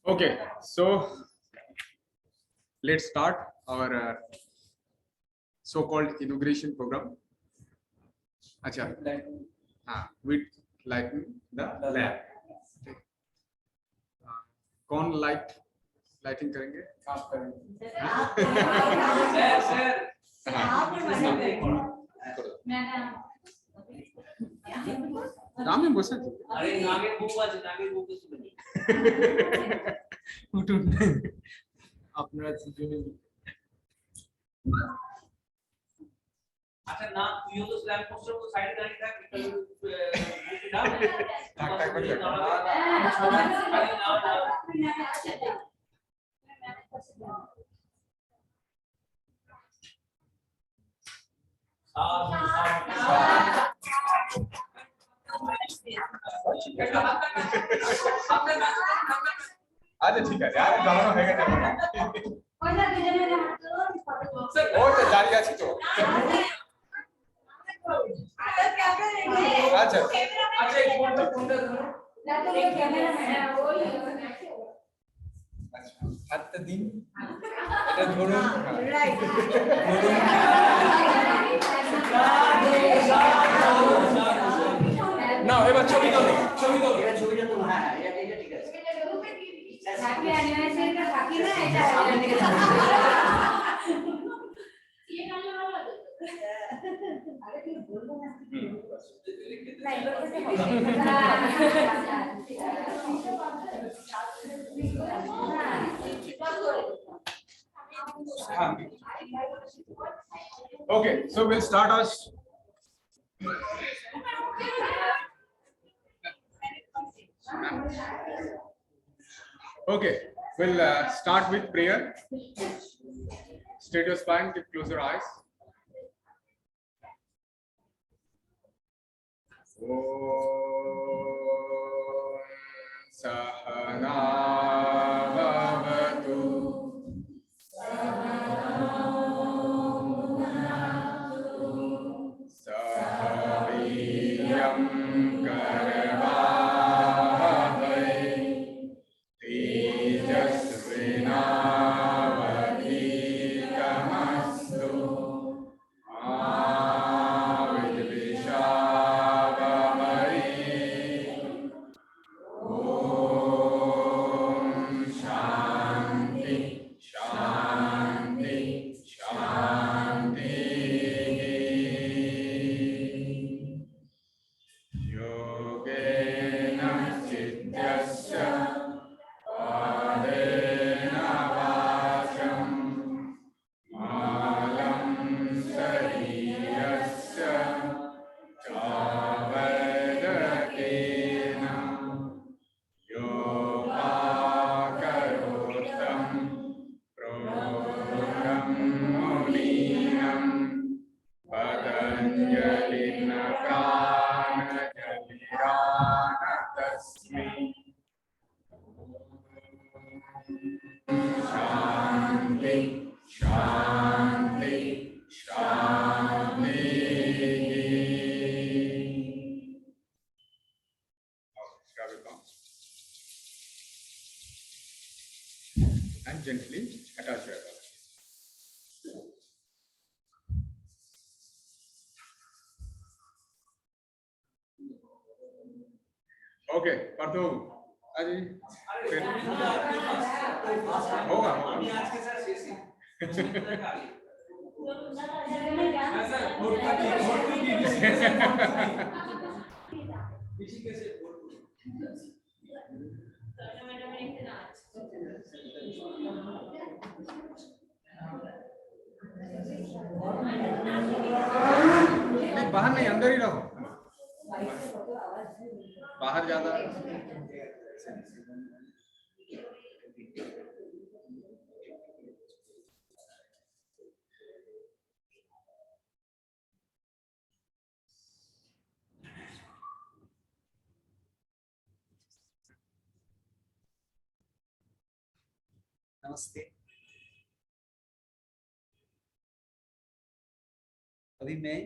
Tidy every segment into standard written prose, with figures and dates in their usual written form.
Okay, so let's start our so-called inauguration program. Acha, with lighting the lab. कौन lighting करेंगे? आप करेंगे। Sir नामे बोसा अरे नामे बुक सुबनी उठुन আপনারা দুজনে আচ্ছা না তুইও তো স্ল্যাম পোস্টার তো সাইডে দাঁড়িয়ে থাক বুকটা দাও টাক টাক করে না আচ্ছা ঠিক আছে আর জানানো হয়ে গেছে ওইটা দুজনের হাত ও তো দাঁড়িয়ে আছে তো আচ্ছা আচ্ছা এই ফোনটা ধরো ক্যামেরাম্যান ওই আচ্ছা হাতটা দিন এটা ধরুন রাইট না এবার ছবি তোলো এবার ছবিটা তো হ্যাঁ এটা ঠিক আছে হ্যাপি অ্যানিভার্সারি টা বাকি না এটা ये गाना वाला अरे तुम बोलो ना ना इधर से Okay, so we'll start us. Okay, we'll start with prayer. Straight your spine, close your eyes. Om Sahana Bhavatu Sahaviriyam Karavavai Tejasvinavadhitamastu and gently attach your body. Okay, Parthu, Aji, होगा अभी आज के सर शेष बाहर नहीं अंदर ही रहो बाहर ज्यादा नमस्ते। अभी मैं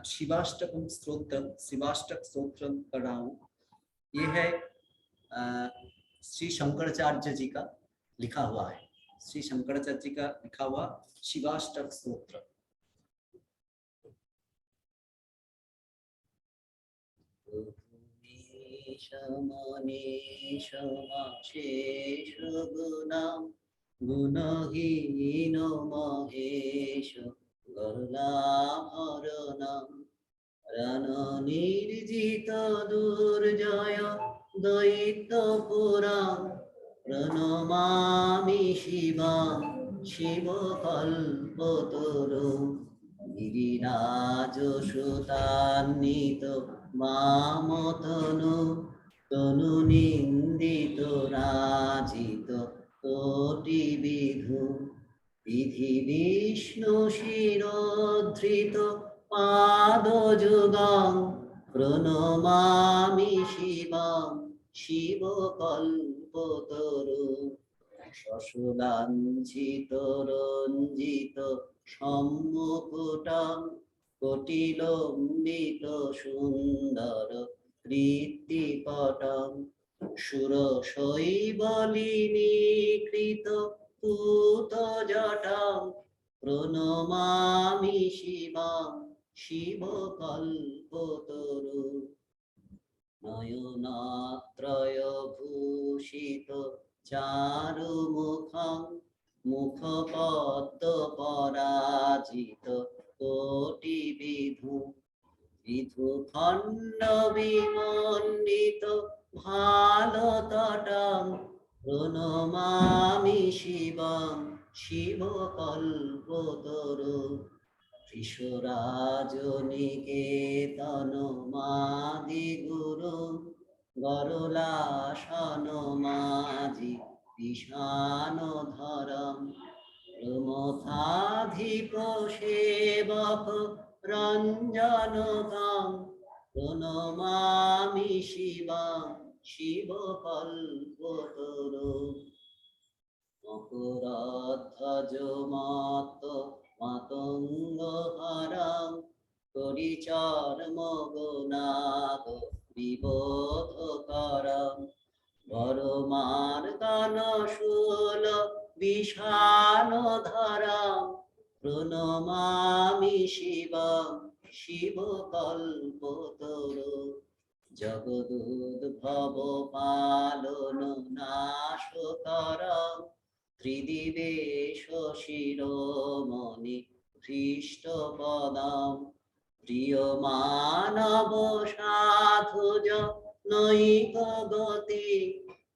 शिवाष्टकम स्तोत्रम शिवाष्टक स्तोत्रम कर रहा हूँ। ये है श्री शंकराचार्य जी का लिखा हुआ है, श्री शंकराचार्य जी का लिखा हुआ शिवाष्टक स्तोत्र। मनीष मशेष गुणां गुणहीन महेश गरुडाभरणं रणनिर्जित दुर्जय दैत्यपुरां प्रणमामि शिवां शिवकल्पतरुं गिरिराजसुतान्वित मामतनु तनु निंदित राजित कोटि विधु विधि विष्णु शिरोधृत पादजुगां प्रणमामि शिवां शिवकल्पतरु शशुलाञ्छित रञ्जित सम्मुकुटं कोटिलम्बित सुन्दर कृत्तिपटं सुरशैवलिनीकृत पूतजटां प्रणमामि शिवां शिवकल्पतरु नयनात्रयभूषित चारुमुखं मुखपद्मपराजित कोटिविधु विधुखण्ड विमण्डित भालतटं प्रणमामि शिवां शिवकल्पतरु ऋषराजनिकेतनमादिगुरुं गरुलासनमाजि ईशानधरं प्रमथाधिपसेवक रञ्जनकां प्रणमामि शिवां शिवकल्पतरु मकरध्वजमात मातङ्गहरं परिचर्मगनाद विबोधकरं वरमार्दनशूल विषाणधरं प्रणमामि शिवां शिवकल्पतरु जगदुद्भव पालननाशकरं त्रिदिवेश शिरोमणि हृष्टपदं प्रियमानव साधुज नैकगति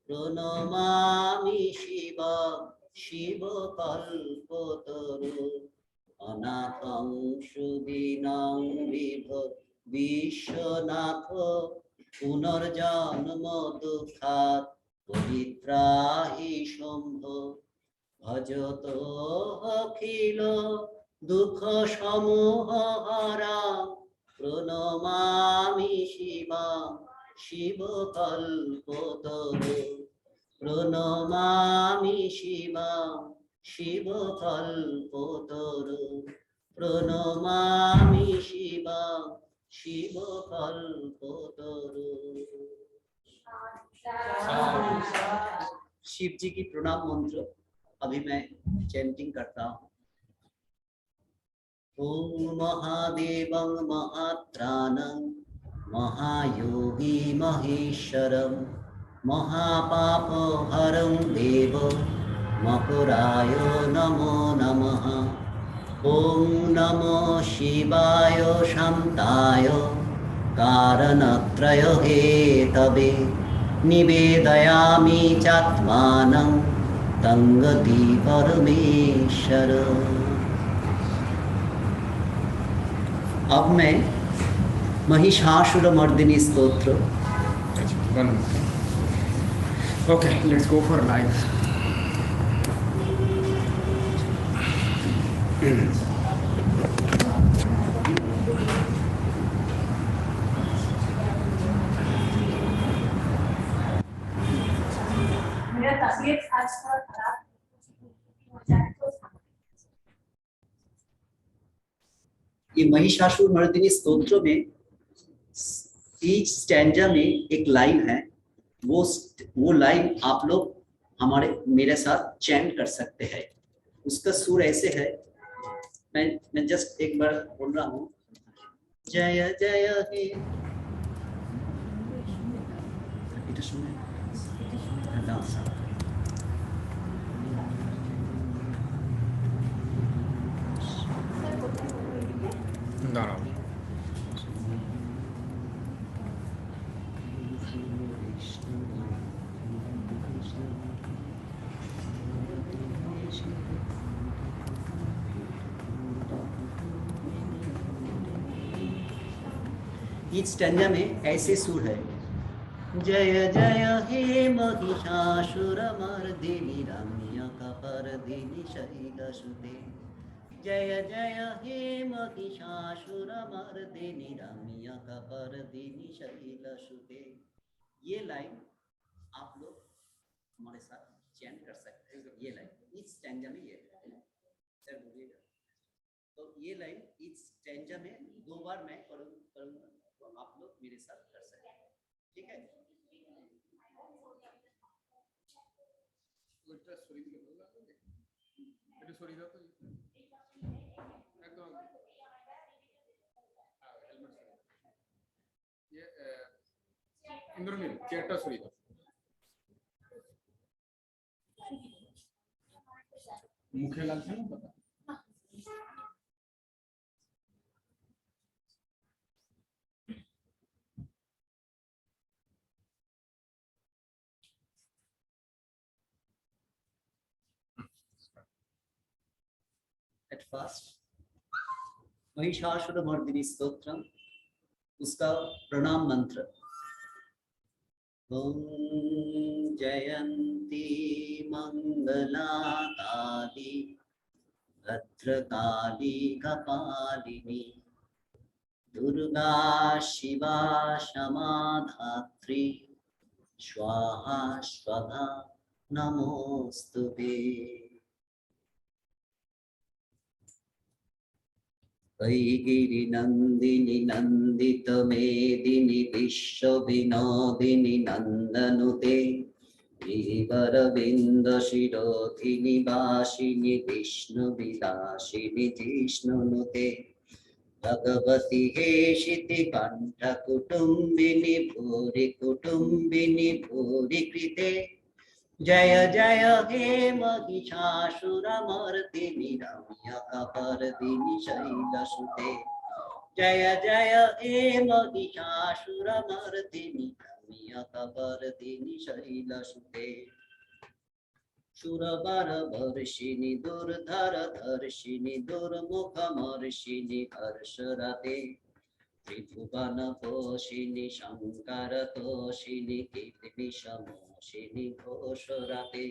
प्रणमामि शिवां शिवकल्पतरु अनाथं सुदीनं विभो विश्वनाथ पुनर्जन्म दुःखात् परित्राहि शम्भो भजतो अखिल दुःख समूहहरां प्रणमामि शिवां शिवकल्पतरु प्रणमामि शिवां शिवकल्पतरु प्रणमामि शिवां शिवकल्पतरु। शिव जी की प्रणाम मंत्र अभी मैं चैंटिंग करता हूँ। ओम महादेवं महात्राणं महायोगी महेश्वरं महापापहरं देव मकुराय नमो नमः। ओम नमो शिवाय शान्ताय कारणत्रय हेतवे निवेदयामि चात्मानं तंगति परमेश्वर। अब मैं महिषासुरमर्दिनी स्तोत्र। Okay, let's go for live. मेरा तबीयत आजकल खराब हो जाए तो ये महिषासुरमर्दिनी स्तोत्र में ईच स्टैंजा में एक लाइन है वो लाइन आप लोग मेरे साथ चैंट कर सकते हैं। उसका सुर ऐसे है, मैं जस्ट एक बार बोल रहा हूँ, जय जय हे, এটা শুনে ডান্স দাঁড়াও। इस स्टैंजा में ऐसे सुर है, जय जय हे महिषासुरमर्दिनी रम्यकपर्दिनी शैलसुते, जय जय हे महिषासुरमर्दिनी रम्यकपर्दिनी शैलसुते। ये लाइन आप लोग हमारे साथ चैंट कर सकते हैं। ये लाइन इस स्टैंजा में ये है, सर बोलिएगा। तो ये लाइन इस स्टैंजा में 2 बार मैं करूँगा, तो आप लोग मेरे साथ कर सकते हैं, ठीक है? ওইটা সরিয়ে দিলে ভালো লাগবে, এটা সরিয়ে দাও তো একদম। হেলমেট সরিয়ে ইন্দ্রনীল, চেয়ারটা সরিয়ে দাও, মুখে লাগছে না কথা। At first, महिषासुरमर्दिनी स्तोत्रम, उसका प्रणाम मंत्र, ओम जयंती मंगला काली भद्रकाली कपालिनी दुर्गा शिवा क्षमा धात्री स्वाहा स्वधा नमोस्तुते। कैगिरि नंदिनी नंदित मेदिनी विश्व विनोदिनी नंदनुते, गिरिवरविंद शिरोधिनी वासिनी विष्णु विलासिनी जिष्णुनुते, भगवती हेशिति कंठ कुटुंबिनी भूरि कुटुंबिनी भूरि कृते, जय जय हे महिषासुरमर्दिनी रम्यकपर्दिनी शैलसुते, जय जय हे महिषासुरमर्दिनी रम्यकपर्दिनी शैलसुते, सुरवरवर्षिणि दुर्धर धर्षिणि दुर्मुखमर्षिणि हर्षरते, त्रिभुवनपोषिणि शङ्करतोषिणि कीर्तिशमोषिणि घोषरते,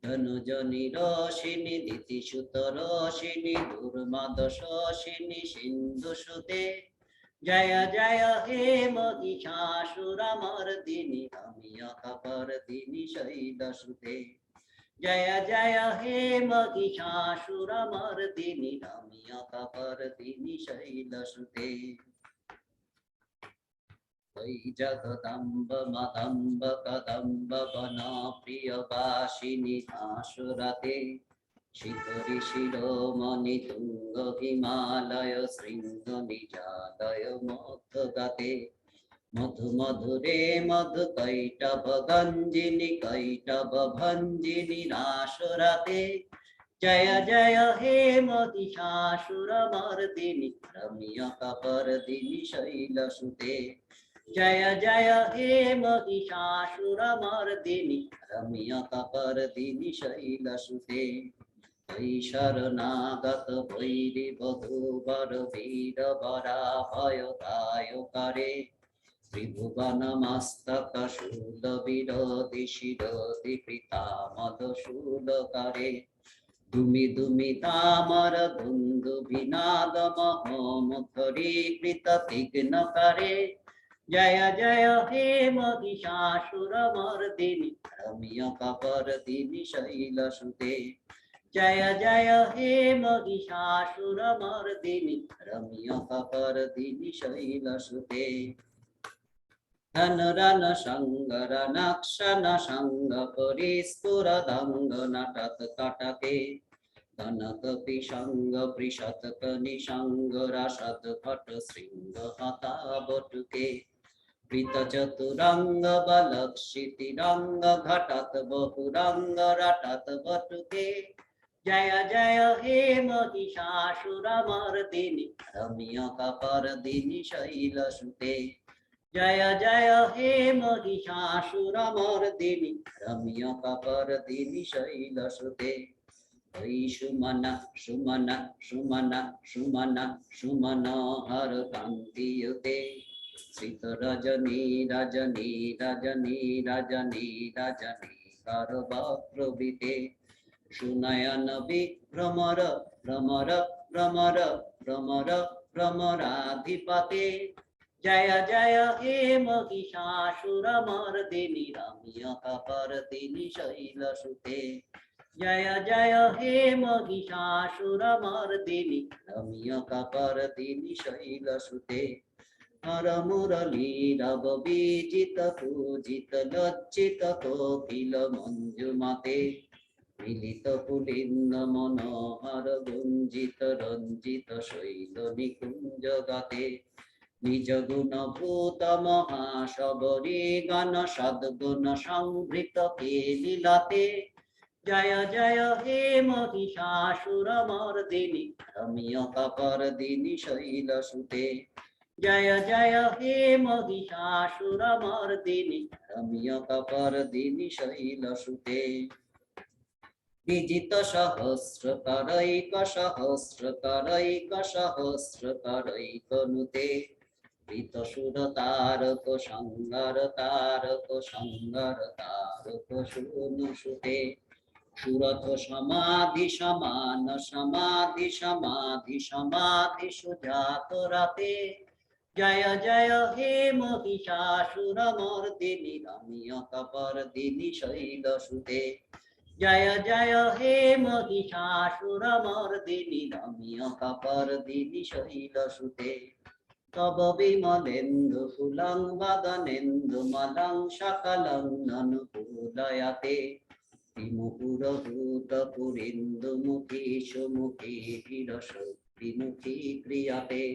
धनुजनि रोषिणि दितिसुतरोषिणि दुर्मदशोषिणि सिन्धुसुते, जय जय हे महिषासुरमर्दिनी रम्यकपर्दिनी शैलसुते, जय जय हे महिषासुरमर्दिनी रम्यकपर्दिनी शैलसुते। वै जगदम्ब मदम्ब कदम्ब वना प्रियवासिनी आशुरते, शिखरि शिरोमणि तुंग हिमालय शृंग निजालय मध्वगते, मधु मधुरे मधु कैटभ गंजिनी कैटभ भंजिनी नाशुरते, जय जय हे महिषासुरमर्दिनी रम्यकपर्दिनी शैलसुते, जय जय हे महिषासुरमर्दिनी रम्यकपर्दिनी शैलसुते। वै शरणागत वैरिवधूवर वीर वराभयदायकरे, त्रिभुवनमस्तक शूल विरोधि शिरोधि पितामदशूलकरे, दुमि दुमि तामर दुन्दुभिनाद महोमुखरीकृत विघ्नकरे, जय जय हे महिषासुरमर्दिनी रम्यकपर्दिनी शैलसुते, जय जय हे महिषासुरमर्दिनी रम्यकपर्दिनी शैलसुते। धनरन शंगर नक्षन शंग परिस्फुर दंग नटत कटके धनक पिशंग पृषतक निशंग रसद घट श्रृंग हता बटुके प्रीत चतुरंग बलक्षितिरंग घटत बहुरंग रटत बटुके जय जय हे महिषासुरमर्दिनि रम्यकपर्दिनि शैलसुते जय जय हे महिषासुरमर्दिनि रम्यकपर्दिनि शैलसुते वै सुमन सुमन सुमन सुमन सुमन हर कान्तियुते श्रित रजनी रजनी रजनी रजनी रजनी करवक्त्रवृते सुनयन विभ्रमर भ्रमर भ्रमर भ्रमर भ्रमराधिपते जय जय हे महिषासुरमर्दिनि रम्यकपर्दिनि शैलसुते जय जय हे महिषासुरमर्दिनि रम्यकपर्दिनि शैलसुते हर मुरलीरव बीजित पूजित लज्जित कोकिल मंजुमते मिलित पुलिंद मनोहर गुंजित रंजित शैल निकुंज गते निज गुण भूत महाशबरी गण सद्गुण संभृत केलिलते जय जय हे महिषासुरमर्दिनि रम्यकपर्दिनि शैलसुते जय जय हे महिषासुरमर्दिनि रम्यकपर्दिनि शैलसुते विजित सहस्रकरैक सहस्रकरैक सहस्रकरैकनुते प्रीतसुर तारक संगर तारक संगर तारक सुनुसुते सुरथ समाधि समान समाधि समाधि समाधि सुजात रते जय जय हे महिषासुरमर्दिनि रम्यकपर्दिनि शैलसुते जय जय हे महिषासुरमर्दिनि रम्यकपर्दिनि शैलसुते तव विमलेन्दु फुलं वदनेन्दु मलं सकलं ननुकूलयते विमुकुरभूत पुरीन्दुमुखी सुमुखी विरसोऽभिमुखी क्रियते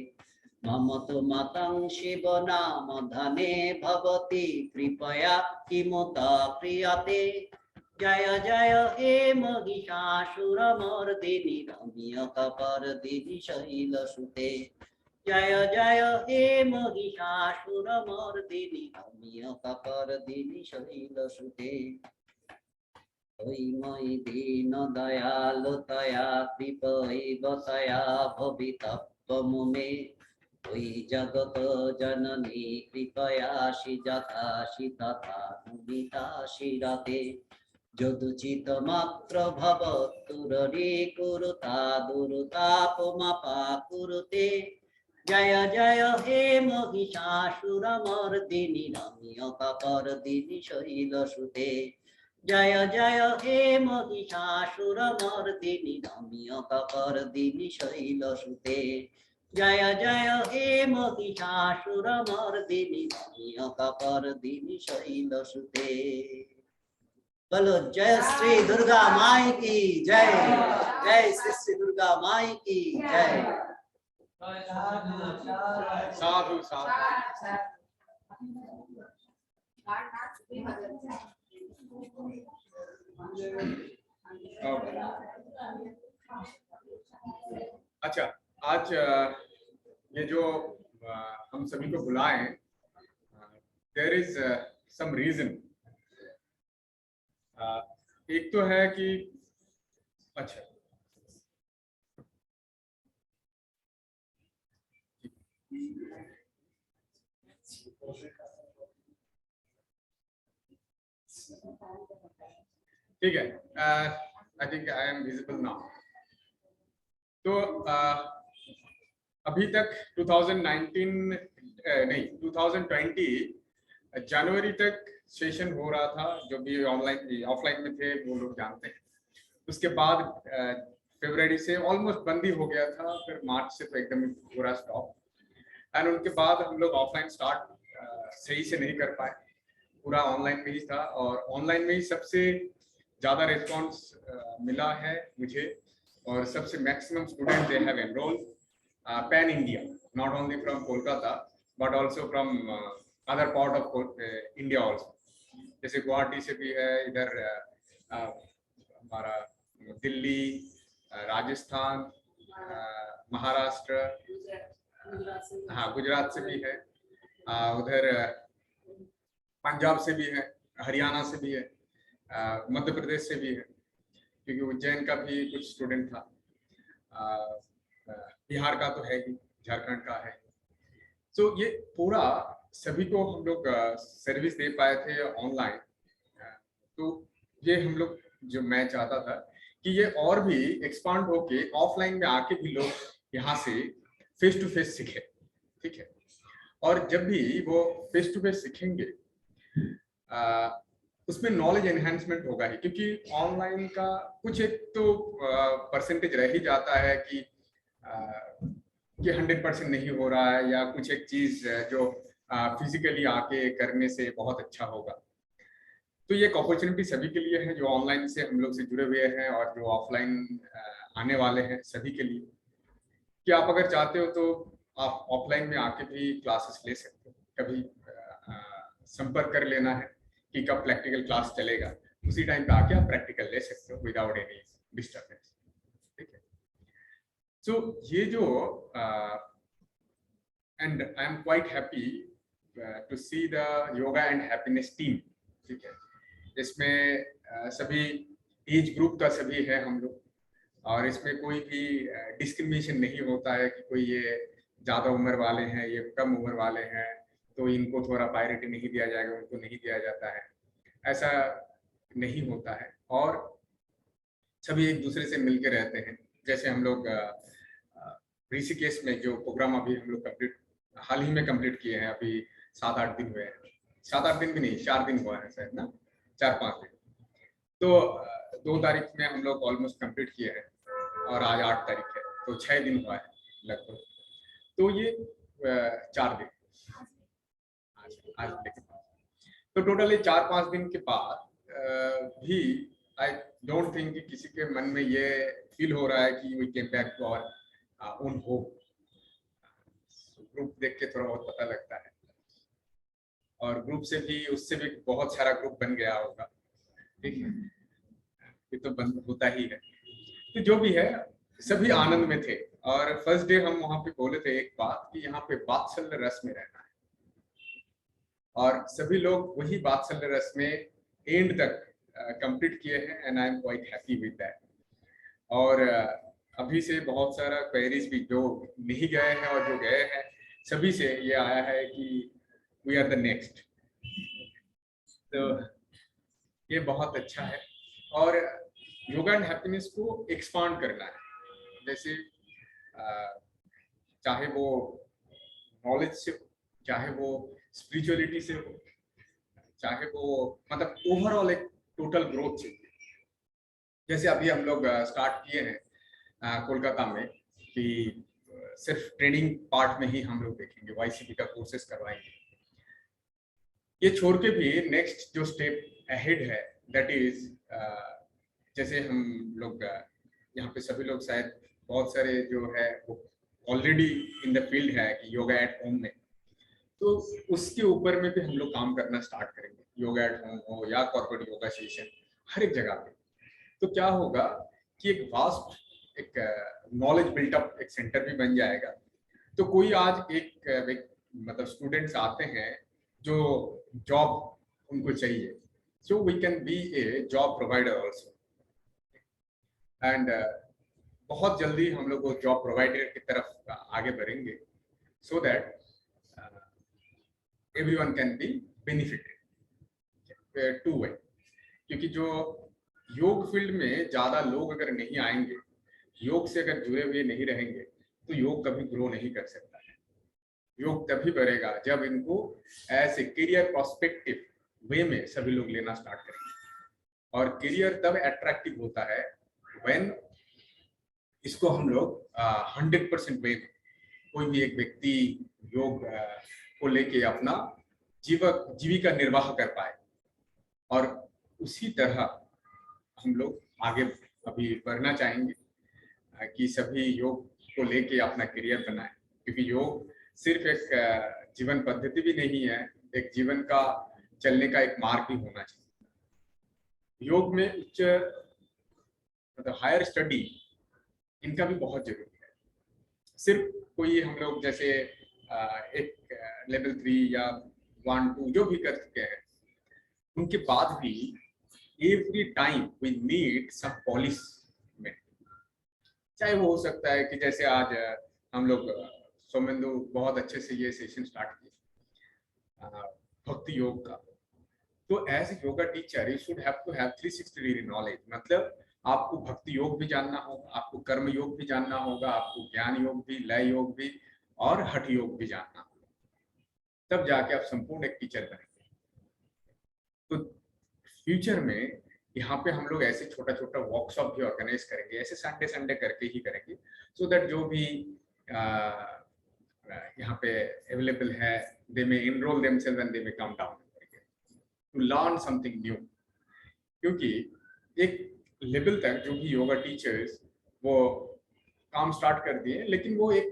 मम तु मतं शिव नाम धने भवति कृपया किमुत क्रियते जय जय हे महिषासुरमर्दिनि रम्यकपर्दिनि शैलसुते जय जय हे महिषासुरमर्दिनि रम्यकपर्दिनि शैलसुते मयि दीन दयालुतया कृपैव तया भवितव्यमुमे वै जगत जननी कृपयासि जथासि तथानुमितासि रते यदुचित मात्र भवतुररीकुरुता दुरुतापमपाकुरुते जय जय हे महिषासुरमर्दिनि रम्यकपर्दिनि शैलसुते जय जय हे महिषासुरमर्दिनि रम्यकपर्दिनि शैलसुते जय जय हे महिषासुरमर्दिनि रम्यकपर्दिनि शैलसुते बोलो जय श्री दुर्गा माई की जय जय श्री दुर्गा माई की जय साधु साधु अच्छा आज ये जो हम सभी को बुलाए हैं, देयर इज सम रीजन। एक तो है कि अच्छा ठीक है, I think I am visible now. तो अभी तक 2020 जनवरी तक सेशन हो रहा था, जो भी ऑनलाइन ऑफलाइन में थे वो लोग जानते हैं। उसके बाद फरवरी से ऑलमोस्ट बंदी हो गया था, फिर मार्च से तो एकदम पूरा स्टॉप। एंड उनके बाद हम लोग ऑफलाइन स्टार्ट सही से नहीं कर पाए, पूरा ऑनलाइन में ही था और ऑनलाइन में ही सबसे ज़्यादा रिस्पॉन्स मिला है मुझे और सबसे maximum student they have enrolled pan India, not only from Kolkata but also from other part of India also, जैसे गुवाहाटी से भी है, इधर हमारा दिल्ली, राजस्थान, महाराष्ट्र, हाँ गुजरात से भी है, उधर पंजाब से भी है, हरियाणा से भी है, मध्य प्रदेश से भी है, क्योंकि उज्जैन का भी कुछ स्टूडेंट था, बिहार का तो है ही, झारखंड का है। तो ये पूरा सभी को हम लोग सर्विस दे पाए थे ऑनलाइन। तो ये हम लोग जो मैं चाहता था कि ये और भी एक्सपांड होके ऑफलाइन में आके भी लोग यहाँ से फेस टू फेस सीखे, ठीक है। और जब भी वो फेस टू फेस सीखेंगे उसमें नॉलेज एनहेंसमेंट होगा ही, क्योंकि ऑनलाइन का कुछ एक तो परसेंटेज रह ही जाता है कि 100% नहीं हो रहा है, या कुछ एक चीज जो फिजिकली आके करने से बहुत अच्छा होगा। तो ये एक अपॉर्चुनिटी सभी के लिए है जो ऑनलाइन से हम लोग से जुड़े हुए हैं और जो ऑफलाइन आने वाले हैं सभी के लिए, कि आप अगर चाहते हो तो आप ऑफलाइन में आके भी क्लासेस ले सकते हो, कभी संपर्क कर लेना है कि कब प्रैक्टिकल क्लास चलेगा, उसी टाइम पे आके आप प्रैक्टिकल ले सकते हो विदाउट एनी डिस्टर्बेंस, ठीक है। सो ये जो and I am quite happy to see the yoga and happiness team, ठीक है। इसमें सभी एज ग्रुप का सभी है हम लोग, और इसमें कोई भी डिस्क्रिमिनेशन नहीं होता है कि कोई ये ज़्यादा उम्र वाले हैं, ये कम उम्र वाले हैं तो इनको थोड़ा प्रायोरिटी नहीं दिया जाएगा, उनको नहीं दिया जाता है, ऐसा नहीं होता है। और सभी एक दूसरे से मिलकर रहते हैं। जैसे हम लोग ऋषिकेश में जो प्रोग्राम अभी हम लोग हाल ही में कंप्लीट किए हैं, अभी 7-8 दिन हुए हैं, 7-8 दिन भी नहीं, 4 दिन हुआ है शायद ना, 4-5 दिन। तो 2 तारीख में हम लोग ऑलमोस्ट कंप्लीट किए हैं और आज 8 तारीख है, तो 6 दिन हुआ है लगभग। तो ये 4 दिन आज तो टोटली 4-5 दिन के बाद भी आई डोंट थिंक कि किसी के मन में ये फील हो रहा है कि we came back to our own home. Group देख के थोड़ा बहुत पता लगता है, और ग्रुप से भी उससे भी बहुत सारा ग्रुप बन गया होगा, ठीक है, ये तो बंद होता ही है। तो जो भी है सभी आनंद में थे, और फर्स्ट डे हम वहां पे बोले थे एक बात कि यहाँ पे वात्सल्य रस में रहना है, और सभी लोग वही वात्सल्य रस में एंड तक कंप्लीट किए हैं, and I am quite happy with that. और अभी से बहुत सारा क्वेरीज भी जो नहीं गए हैं और जो गए हैं सभी से ये आया है कि वी आर द नेक्स्ट। तो ये बहुत अच्छा है, और योगा एंड हैप्पीनेस को एक्सपांड करना है। जैसे चाहे वो नॉलेज से हो, चाहे वो स्पिरिचुअलिटी से हो, चाहे वो मतलब ओवरऑल एक टोटल ग्रोथ से। जैसे अभी हम लोग स्टार्ट किए हैं कोलकाता में कि सिर्फ ट्रेनिंग पार्ट में ही हम लोग देखेंगे, वाईसीपी का कोर्सेस करवाएंगे। ये छोड़ के भी नेक्स्ट जो स्टेप अहेड है दैट इज जैसे हम लोग यहाँ पे सभी लोग शायद बहुत सारे जो है वो ऑलरेडी इन द फील्ड है कि योगा एट होम में, तो उसके ऊपर में भी हम लोग काम करना स्टार्ट करेंगे। योगा एट होम हो या कॉर्पोरेट योगा सेशन, हर एक जगह पे। तो क्या होगा कि एक वास्ट एक नॉलेज बिल्टअप एक सेंटर भी बन जाएगा। तो कोई आज एक मतलब स्टूडेंट्स आते हैं जो जॉब उनको चाहिए, so we can be a job provider also, and बहुत जल्दी हम लोग जॉब प्रोवाइडर की तरफ आगे बढ़ेंगे, so that everyone can be benefited two way. क्योंकि जो योग फील्ड में ज्यादा लोग अगर नहीं आएंगे, योग से अगर जुड़े हुए नहीं रहेंगे, तो योग कभी ग्रो नहीं कर सकता है। योग तभी बढ़ेगा जब इनको एज ए करियर प्रोस्पेक्टिव वे में सभी लोग लेना स्टार्ट करेंगे, और करियर तब अट्रैक्टिव होता है व्हेन इसको हम लोग 100% वे में कोई भी एक व्यक्ति योग को लेके अपना जीविका निर्वाह कर पाए। और उसी तरह हम लोग आगे अभी बढ़ना चाहेंगे कि सभी योग को लेके अपना करियर बनाए, क्योंकि योग सिर्फ एक जीवन पद्धति भी नहीं है, एक जीवन का चलने का एक मार्ग भी होना चाहिए। योग में उच्च मतलब हायर स्टडी इनका भी बहुत जरूरी है। सिर्फ कोई हम लोग जैसे एक लेवल 3 या 1 2 जो भी कर चुके हैं, उनके बाद भी every time we need some polishment. चाहे वो हो सकता है कि जैसे आज हम लोग सोमेंदु बहुत अच्छे से ये सेशन स्टार्ट किया भक्ति योग का, तो as a yoga teacher you should have to have 360 degree knowledge. मतलब आपको भक्ति योग भी जानना होगा, आपको कर्म योग भी जानना होगा, आपको ज्ञान योग भी, लय योग भी और हठ योग भी जानना होगा, तब जाके आप संपूर्ण एक टीचर बनेंगे। तो फ्यूचर में यहाँ पे हम लोग ऐसे छोटा छोटा वर्कशॉप भी ऑर्गेनाइज करेंगे, ऐसे संडे संडे करके ही करेंगे, सो दैट जो भी यहाँ पे अवेलेबल है दे में enrol themselves and they may come down to learn something new. क्योंकि एक लेवल तक जो भी योगा टीचर्स वो काम स्टार्ट कर दिए, लेकिन वो एक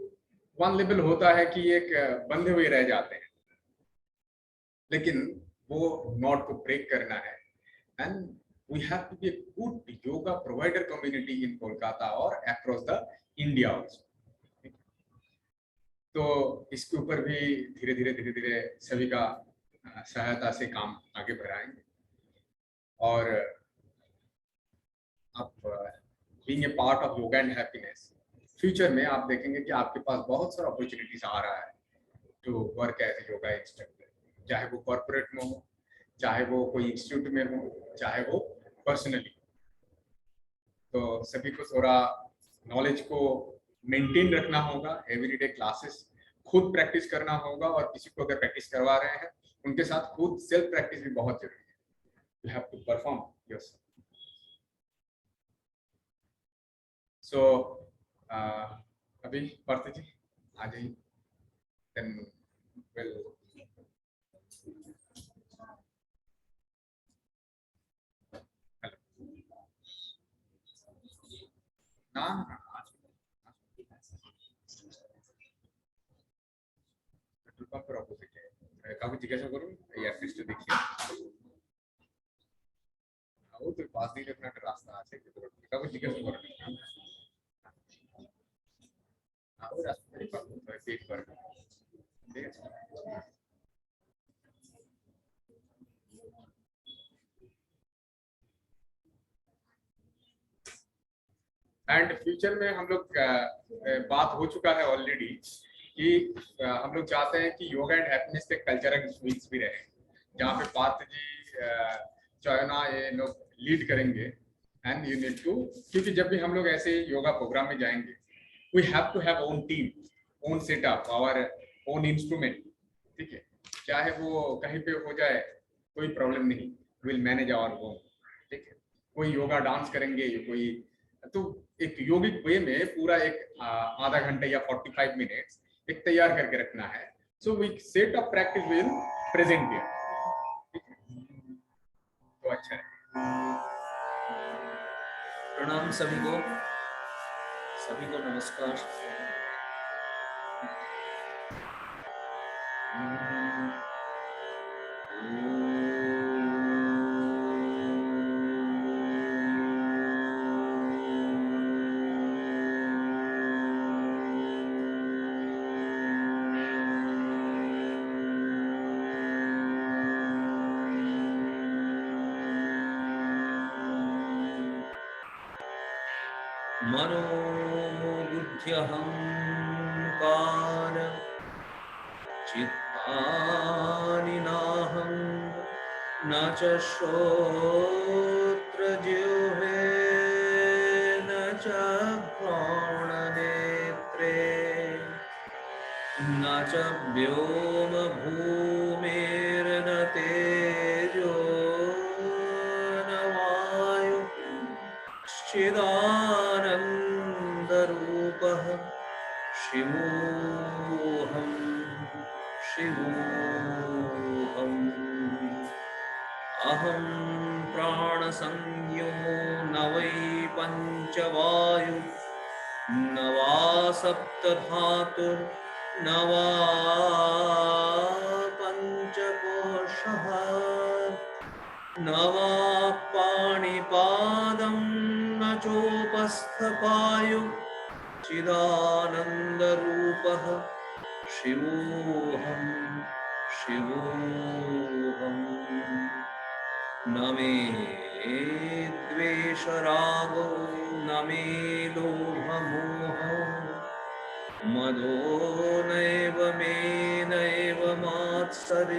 वन लेवल होता है कि एक बंधे हुए रह जाते हैं, लेकिन वो नॉट को ब्रेक करना है। And we have to be a good yoga provider community in Kolkata और across the India also। तो इसके ऊपर भी धीरे धीरे सभी का सहायता से काम आगे बढ़ाएंगे। और आप being a part of yoga and happiness, future में आप देखेंगे कि आपके पास बहुत सारा अपॉर्चुनिटीज आ रहा है to work as a yoga instructor, चाहे वो कॉर्पोरेट में हो, चाहे वो कोई इंस्टीट्यूट में हो, चाहे वो पर्सनली। तो सभी को थोड़ा नॉलेज को मेंटेन रखना होगा, एवरीडे क्लासेस खुद प्रैक्टिस करना होगा, और किसी को अगर प्रैक्टिस करवा रहे हैं उनके साथ खुद सेल्फ प्रैक्टिस भी बहुत जरूरी है। You have to perform yourself. So अभी पार्थ जी आ जाइए, देन वेल ना পেট্রোল পাম্পের অপোজিটে কাউকে জিজ্ঞাসা করুন, এই অ্যাড্রেসটা দেখিয়ে ও তো পাশ দিয়ে যখন একটা রাস্তা আছে কাউকে জিজ্ঞাসা করেন ওই রাস্তাটাই পাবো, পেট করে। ঠিক আছে। एंड फ्यूचर में हम लोग बात हो चुका है ऑलरेडी कि हम लोग चाहते हैं कि योगा एंड हैप्पीनेस के कल्चरल वीक्स भी रहे, जहाँ पे पार्थ जी चयना ये लोग लीड करेंगे। एंड यू नीड टू, क्योंकि जब भी हम लोग ऐसे योगा प्रोग्राम में जाएंगे we have to have own team, own setup, our own instrument. ठीक है, चाहे वो कहीं पे हो जाए कोई प्रॉब्लम नहीं, विल मैनेज आवर ओन। ठीक है, कोई योगा डांस करेंगे, कोई तो एक योगिक वे में पूरा एक आधा घंटा या 45 मिनट्स एक तैयार करके रखना है। So we set up practice will present here. तो अच्छा है। प्रणाम सभी को नमस्कार। मनोबुद्ध्यहंकार चित्तानि नाहं न च श्रोत्रजिह्वे न च प्राणनेत्रे न च व्योम भूमिर्न तेजो न वायु चिदानन्दरूपः शिवोऽहं शिवोऽहम् अहं प्राणसंज्ञो न वै पञ्चवायु न वा सप्तधातुर्न वा पञ्चकोशः न वा पाणिपादं न चोपस्थपायु चिदानन्दरूपः शिवोऽहं शिवोऽहम् न मे द्वेषरागो न मे लोभमोहो मदो नैव मे नैव मात्सर्यभावः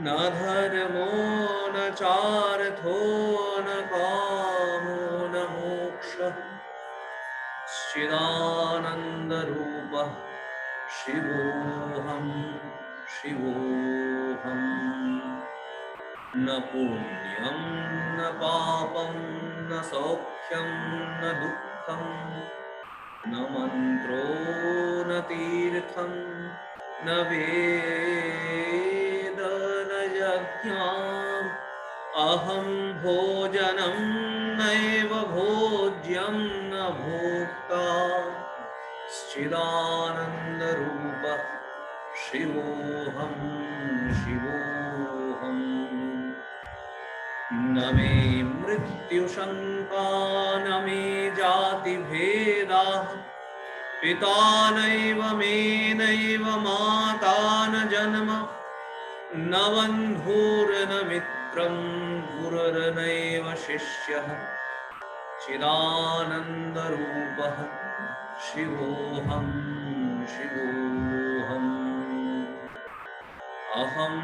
न धर्मो न चार्थो न कामो न मोक्षः चिदानन्दरूपः शिवोऽहं शिवोऽहम् न पुण्यं न पापं न सौख्यं न दुःखं न मन्त्रो न तीर्थं न वेद न यज्ञम् अहं भोजनं नैव भोज्यं न भोक्ता चिदानन्दरूपः शिवोऽहं शिवोऽहम् न मे मृत्युशङ्का न मे जातिभेदाः पिता नैव मे नैव माता न जन्म न बन्धुर्न मित्रं गुरुर्नैव शिष्यः चिदानन्दरूपः शिवोऽहं शिवोऽहम् अहं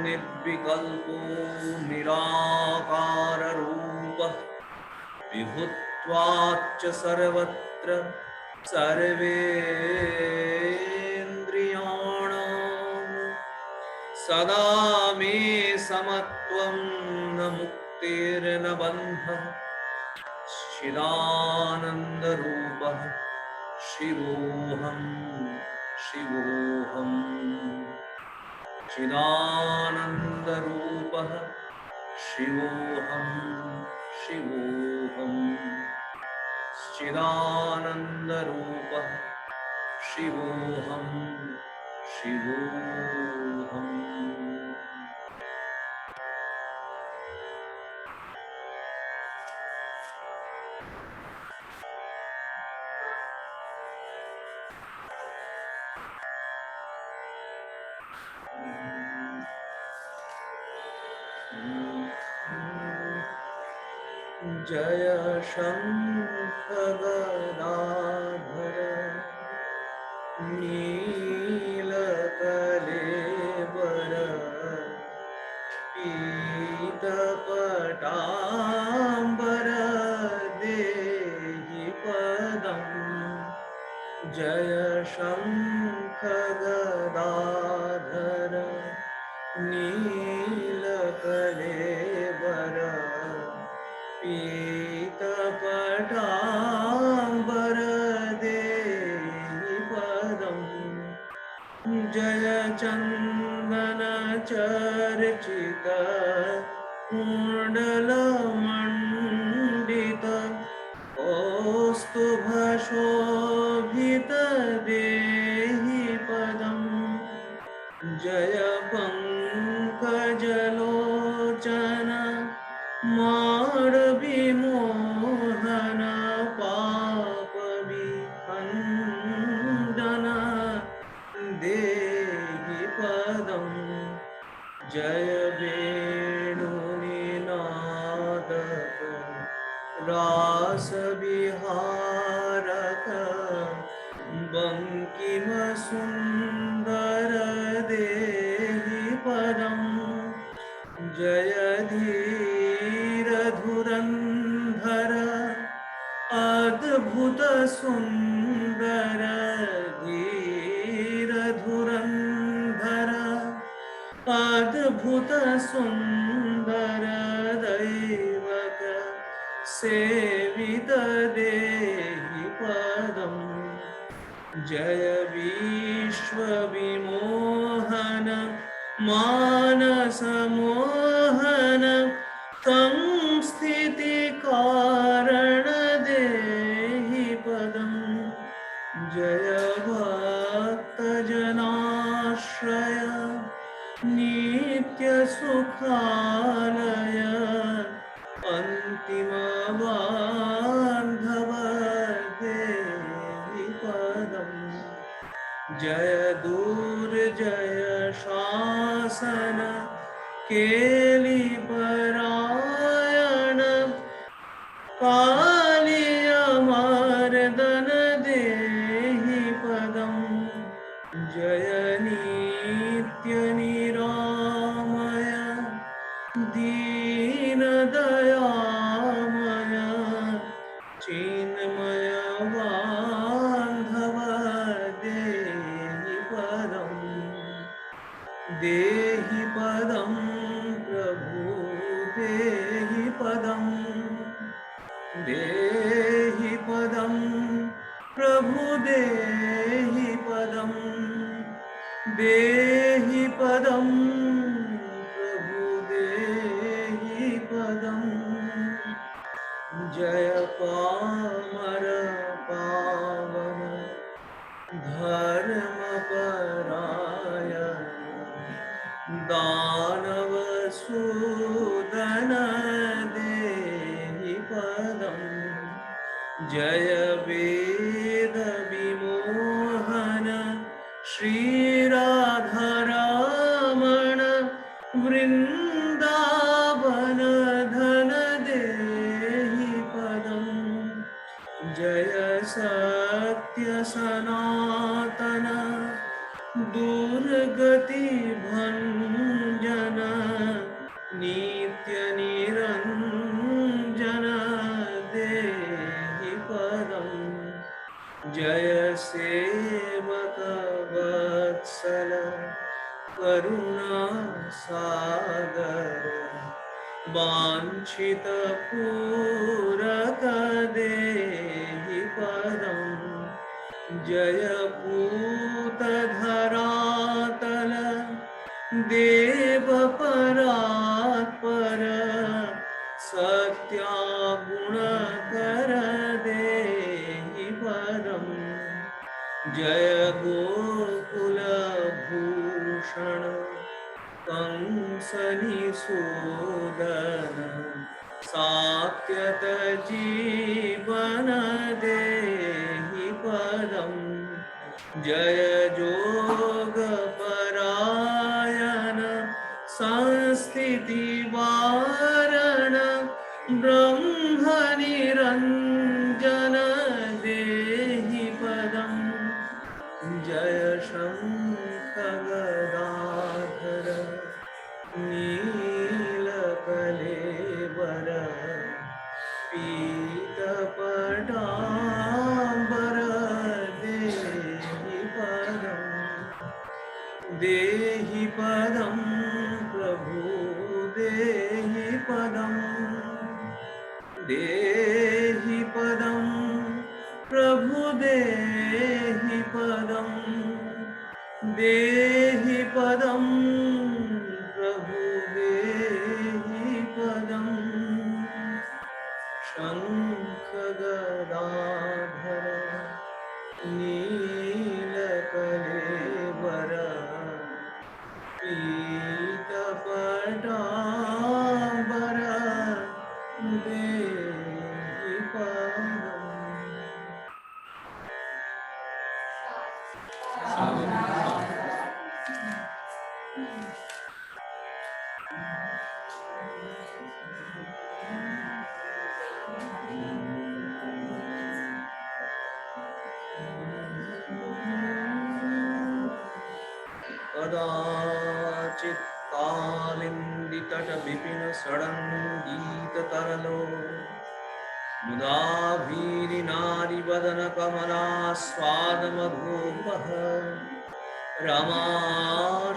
निर्विकल्पो निराकाररूपः विभुत्वाच्च सर्वत्र सर्वेन्द्रियाणां सदा मे समत्वं न मुक्तिर्न बन्धः चिदानन्दरूपः शिवोऽहं शिवोऽहम् चिदानन्दरूपः शिवोऽहं शिवोऽहम् चिदानन्दरूपः शिवोऽहं शिवोऽहम् जय शङ्खगदाधर नीलकलेवर पीतपटाम्बर देहि पदम् जय शङ्खगदाधर नीलकलेवर पीतपटाम्बर देहि पदम् जय चन्दन चर्चित कुण्डलमण्डित कौस्तुभशोभित देहि पदम् जय पङ्कजलोचन माडविमोहन पापविखण्डन देहि पदम् जय वेणुनिनादक रासविहारक बङ्किमसुन्दर देहि पदम् जय धीरधुरन्धर अद्भुत सुन्दर धीरधुरन्धर अद्भुत सुन्दर दैवत सेवित देहि पदम् जय वीर विश्वविमोहन मानसमोहन संस्थितिकारण देहि पदं जय भक्तजनाश्रय नित्यसुखालय अन्तिम बान्धव देहि पदम् जय दुर्जय शासन केलिपरायण कालियमर्दन देहि पदम् जय नित्य निरामय दीनदयामय चिन्मय बान्धव देहि पदं प्रभु देहि पदं देहि पदं प्रभु देहि पदं देहि पदं प्रभु देहि पदं जय पामर पावन धर्मपरायण दानव सूदन देहि पदं जय वेद विमोहन श्रीराधारमण वृंदावन धन देहि पदं जय सत्य सनातन दुर्गति भंजन नित्य निरंजन देहि पदं जय सेवक वत्सल करुणा सागर वांछित पूरक देहि पदं जय पूत धरातल देव परात्पर सत्यागुणकर देहि पदं जय गोकुल भूषण कंसनिसूदन सात्यत जीवन देहि पदं जय जोग परायण संस्थिति वारण ब्रह्म निरंजन देहि पदं जय शंख गदाधर नीलकलेवर पीतपटाम्बर देहि पदं प्रभु देहि पदं देहि पदं प्रभु देहि पदं देहि पदं प्रभु देहि पदं शंख गदाधर नीलकलेवर पीतपटाम्बर देहि पदम् कदाचित् कालिन्दितट विपिन सडङ्गीततरलो मुदाभीरिनारि वदन कमलास्वादमधुपः रमा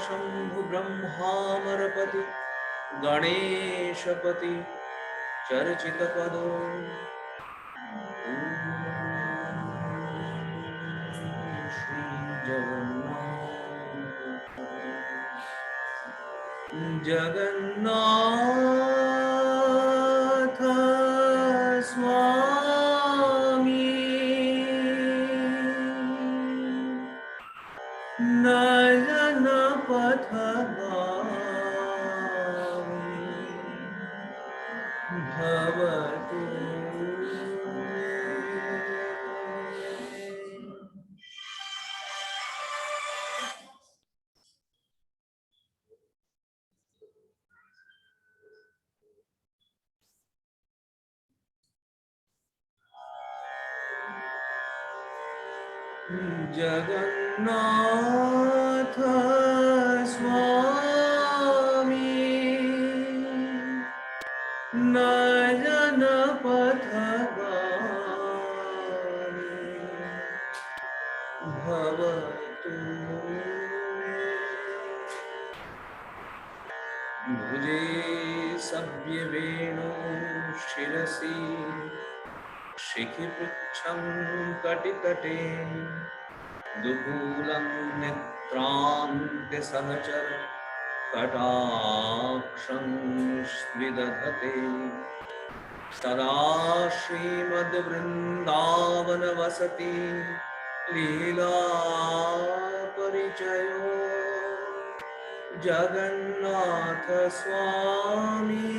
शम्भु ब्रह्मामरपति गणेशपति चर्चितपदो श्री जगन्नाथ जगन्नाथ स्वामी नयन पथगामी भवतु मे। जगन्नाथ स्वामी नयन पथगामी भवतु मे। भुजे सव्य वेणु शिरसि शिखिपृच्छं कटितटे दुकूलं नेत्रान्ते सहचर कटाक्षं विदधते सदा श्रीमद्वृन्दावनवसति लीला परिचयो जगन्नाथ स्वामी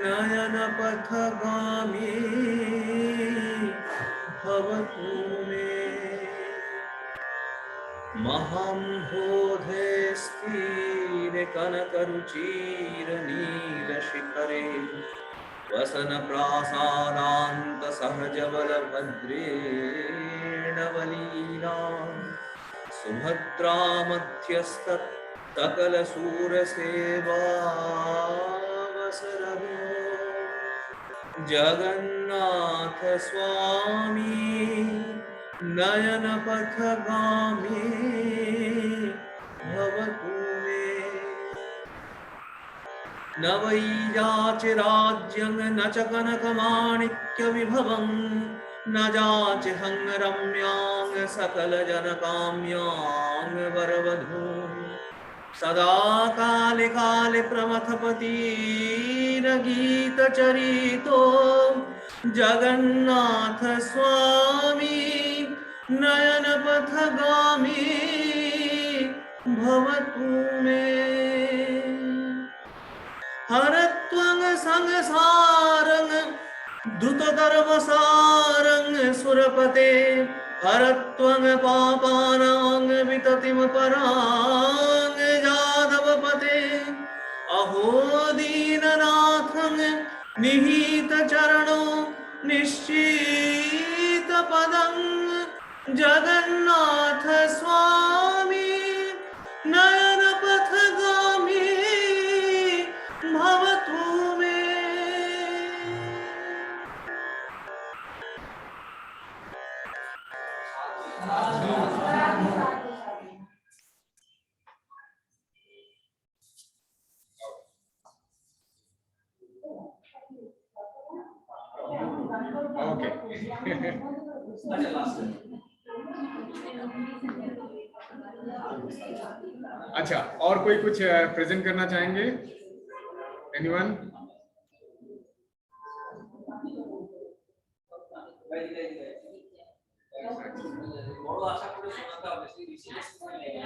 नयन पथगामी भवतु मे। महम्बोधे स्थिरे कनकरुचिर नीलशिखरे वसन प्रासादान्त सहजबलभद्रेण वलीला सुभद्रा मध्यस्थ सकलसूरसेवावसरगो जगन्नाथ स्वामी नयन पथगामी भवतु मे। न वै याचे राज्यं न च कनकमाणिक्यविभवं न जाचेहं रम्यां सकलजनकाम्यां वरवधूं सदा काले काले प्रमथपतिरगीतचरितो जगन्नाथ स्वामी नयन पथगामी भवतु मे। हरत्वं संसारं धुतधर्मसारं सुरपते हरत्वं पापानां विततिं परां जाधवपते अहो दीननाथं निहितचरणो निश्चितपदं जगन्नाथ स्वामी नयन पथगामी भवतु मे। ओके अच्छा, और कोई कुछ प्रेजेंट करना चाहेंगे? एनीवन?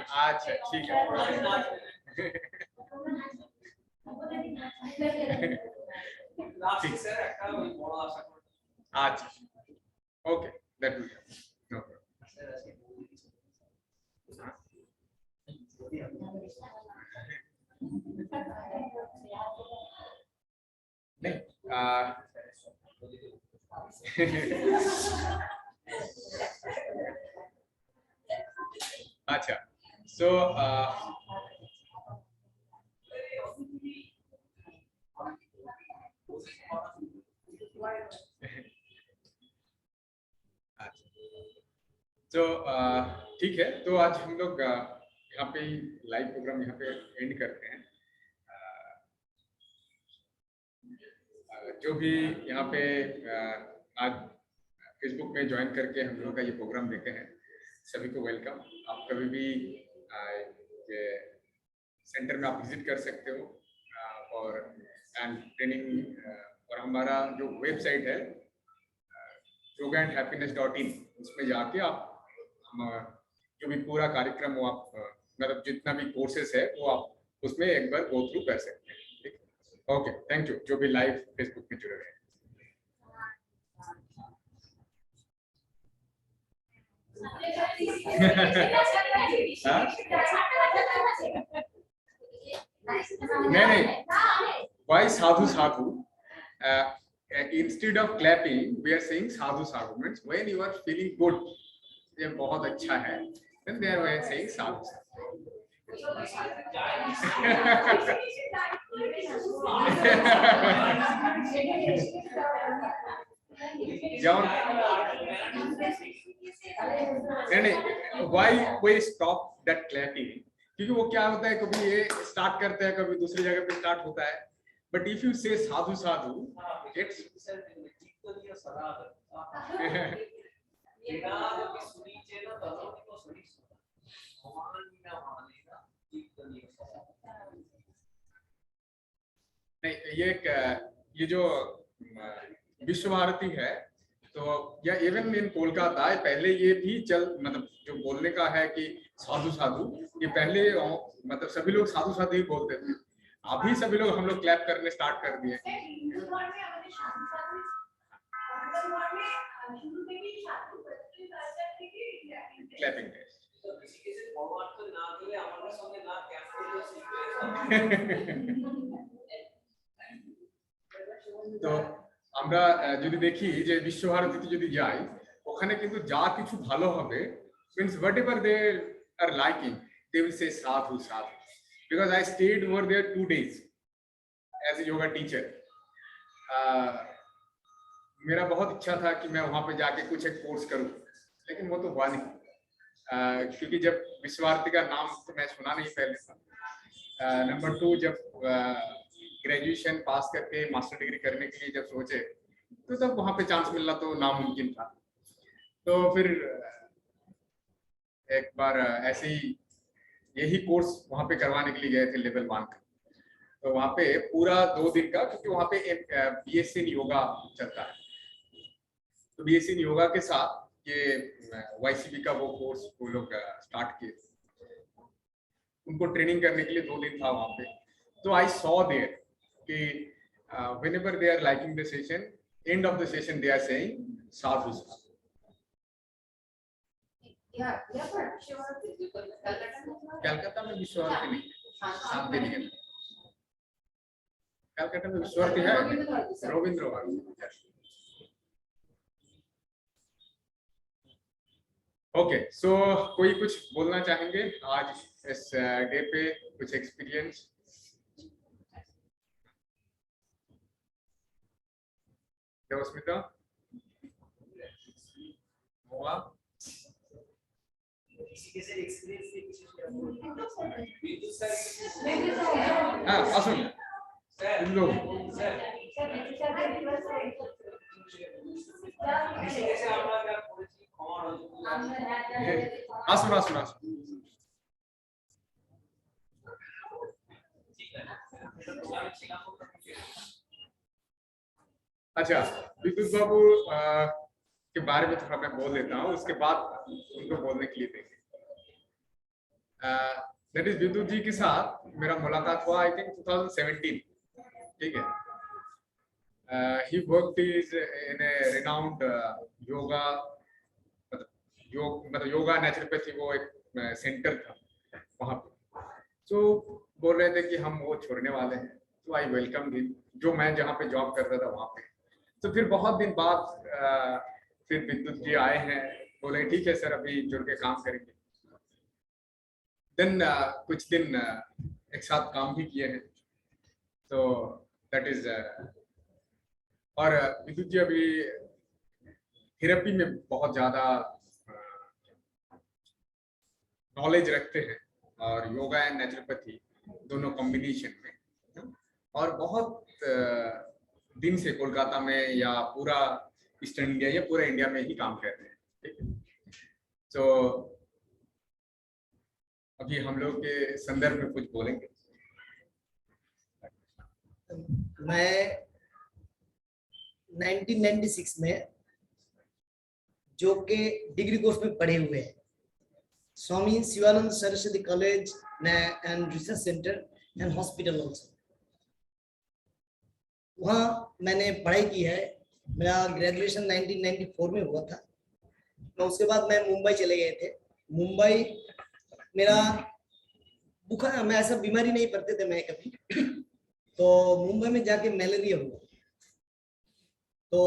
अच्छा ठीक है। अच्छा ओके, दैट विल नो अच्छा, सो तो ठीक है, तो आज हम लोग यहाँ पे लाइव प्रोग्राम यहाँ पे एंड करते हैं। जो भी यहाँ पे आज फेसबुक में ज्वाइन करके हम लोगों का ये प्रोग्राम देखे हैं, सभी को वेलकम। आप कभी भी ये सेंटर में आप विजिट कर सकते हो और ट्रेनिंग और हमारा जो वेबसाइट है yogaandhappiness.in, उसमें जाके आप जो भी पूरा कार्यक्रम हो आप मतलब जितना भी कोर्सेस है वो आप उसमें एक बार गो थ्रू कर सकते हैं। ठीक है, ओके, थैंक यू जो भी लाइव फेसबुक में जुड़े हुए हैं। नहीं, why sadhu sadhu? Instead of clapping, we are saying sadhu sadhu. Means when you are feeling good, ये बहुत अच्छा है, then they are saying sadhu sadhu. नहीं, why we stop that clapping? क्योंकि वो क्या होता है, कभी ये स्टार्ट करते हैं, कभी दूसरी जगह पे स्टार्ट होता है, बट इफ यू से साधु साधु इट्स नहीं, ये जो विश्व भारती है तो या इवन इन कोलकाता पहले ये भी मतलब जो बोलने का है कि साधु साधु, ये पहले मतलब सभी लोग साधु साधु ही बोलते थे, अभी सभी लोग हम लोग क्लैप करने स्टार्ट कर दिए। क्लैपिंग তো আমরা যদি দেখি যে বিশ্বভারতীতে যদি যাই, ওখানে কিন্তু যা কিছু ভালো হবে, means whatever they are liking, they will say sadhu sadhu, because I stayed over there 2 days as a yoga teacher. मेरा बहुत इच्छा था कि मैं वहां पे जाके कुछ एक कोर्स करूं, लेकिन वो तो हुआ नहीं, क्योंकि जब विश्वभारती का नाम तो मैं सुना नहीं पहले था। नंबर 2, जब ग्रेजुएशन पास करके मास्टर डिग्री करने के लिए जब सोचे तो तब वहां पे चांस मिलना तो नामुमकिन था। तो फिर एक बार ऐसे ही यही कोर्स वहां पे करवाने के लिए गए थे लेवल 1 का। तो वहां पे पूरा 2 दिन का, क्योंकि वहां पे बीएससी इन योगा चलता है, तो बीएससी इन योगा के साथ ये वाईसीबी का वो कोर्स वो लोग स्टार्ट किए, उनको ट्रेनिंग करने के लिए 2 दिन था वहां पे। तो आई सॉ देयर कि whenever they are liking the session, end of the session they are saying sadhu sadhu. Calcutta में विश्वभारती नहीं, शांति निकेतन। कलकत्ता में विश्वभारती है, रविंद्र भारती। ओके, सो कोई कुछ बोलना चाहेंगे आज इस डे पे, कुछ एक्सपीरियंस? देवस्मिता, मोआ, हाँ असुन लोग আসুন আসুন আসুন। अच्छा, विद्युत बाबू के बारे में थोड़ा मैं बोल देता हूँ, उसके बाद उनको बोलने के लिए देंगे। दैट इज विद्युत जी के साथ मेरा मुलाकात हुआ आई थिंक 2017, ठीक है। he worked is in a renowned yoga मतलब योगा नेचुरोपैथी वो एक सेंटर था वहां पे। तो बोल रहे थे कि हम वो छोड़ने वाले हैं, तो आई वेलकम हिम, जो मैं जहाँ पे जॉब करता था वहां पे। तो फिर बहुत दिन बाद फिर विद्युत जी आए हैं, बोले ठीक है सर अभी जुड़ के काम करेंगे। देन कुछ दिन एक साथ काम भी किए हैं, तो दैट इज और विद्युत जी अभी थेरेपी में बहुत ज्यादा नॉलेज रखते हैं, और योगा एंड नेचुरोपैथी दोनों कॉम्बिनेशन में, और बहुत दिन से कोलकाता में या पूरा ईस्टर्न इंडिया या पूरा इंडिया में ही काम कर रहे हैं, ठीक है। तो अभी हम लोग के संदर्भ में कुछ बोलेंगे। मैं 1996 में जो के डिग्री कोर्स में पढ़े हुए हैं, Swami Shivanand Saraswati college and research centre and hospital also, वहाँ मैंने पढ़ाई की है। मेरा ग्रेजुएशन 1994 में हुआ था। तो उसके बाद मैं मुंबई चले गए थे। मुंबई मेरा बुखार, मैं ऐसा बीमारी नहीं पड़ते थे मैं कभी, तो मुंबई में जाके मलेरिया हुआ। तो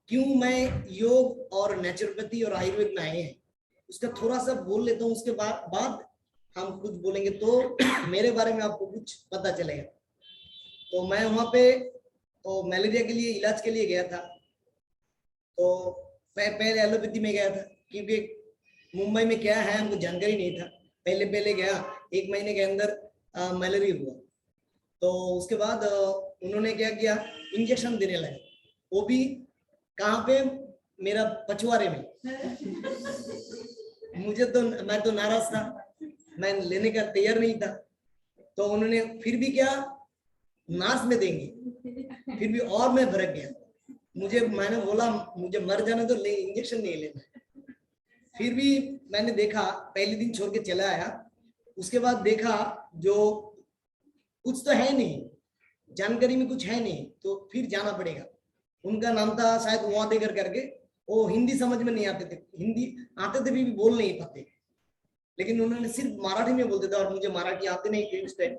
क्यों मैं योग और नेचुरोपैथी और आयुर्वेद में आए हैं उसका थोड़ा सा बोल लेता हूँ, उसके बाद हम कुछ बोलेंगे तो मेरे बारे में आपको कुछ पता चलेगा। तो मैं वहाँ पे तो मलेरिया के लिए इलाज के लिए गया था। तो मैं पहले एलोपैथी में गया था क्योंकि मुंबई में क्या है हमको जानकारी नहीं था। पहले गया, 1 महीने के अंदर मलेरिया हुआ। तो उसके बाद उन्होंने क्या किया, इंजेक्शन देने लगे, वो भी कहाँ पे, मेरा पछवाड़े में। मैं तो नाराज था, मैं लेने का तैयार नहीं था। तो उन्होंने फिर भी क्या, नार्स में देंगे, फिर भी और मैं भड़क गया। मैंने बोला मुझे मर जाना तो इंजेक्शन नहीं लेना। फिर भी मैंने देखा, पहले दिन छोड़ के चला आया। उसके बाद देखा जो कुछ तो है नहीं, जानकारी में कुछ है नहीं, तो फिर जाना पड़ेगा। उनका नाम था शायद वादेकर करके। वो हिंदी समझ में नहीं आते थे, हिंदी आते थे भी बोल नहीं पाते, लेकिन उन्होंने सिर्फ मराठी में बोलते थे और मुझे मराठी आते नहीं थे उस टाइम।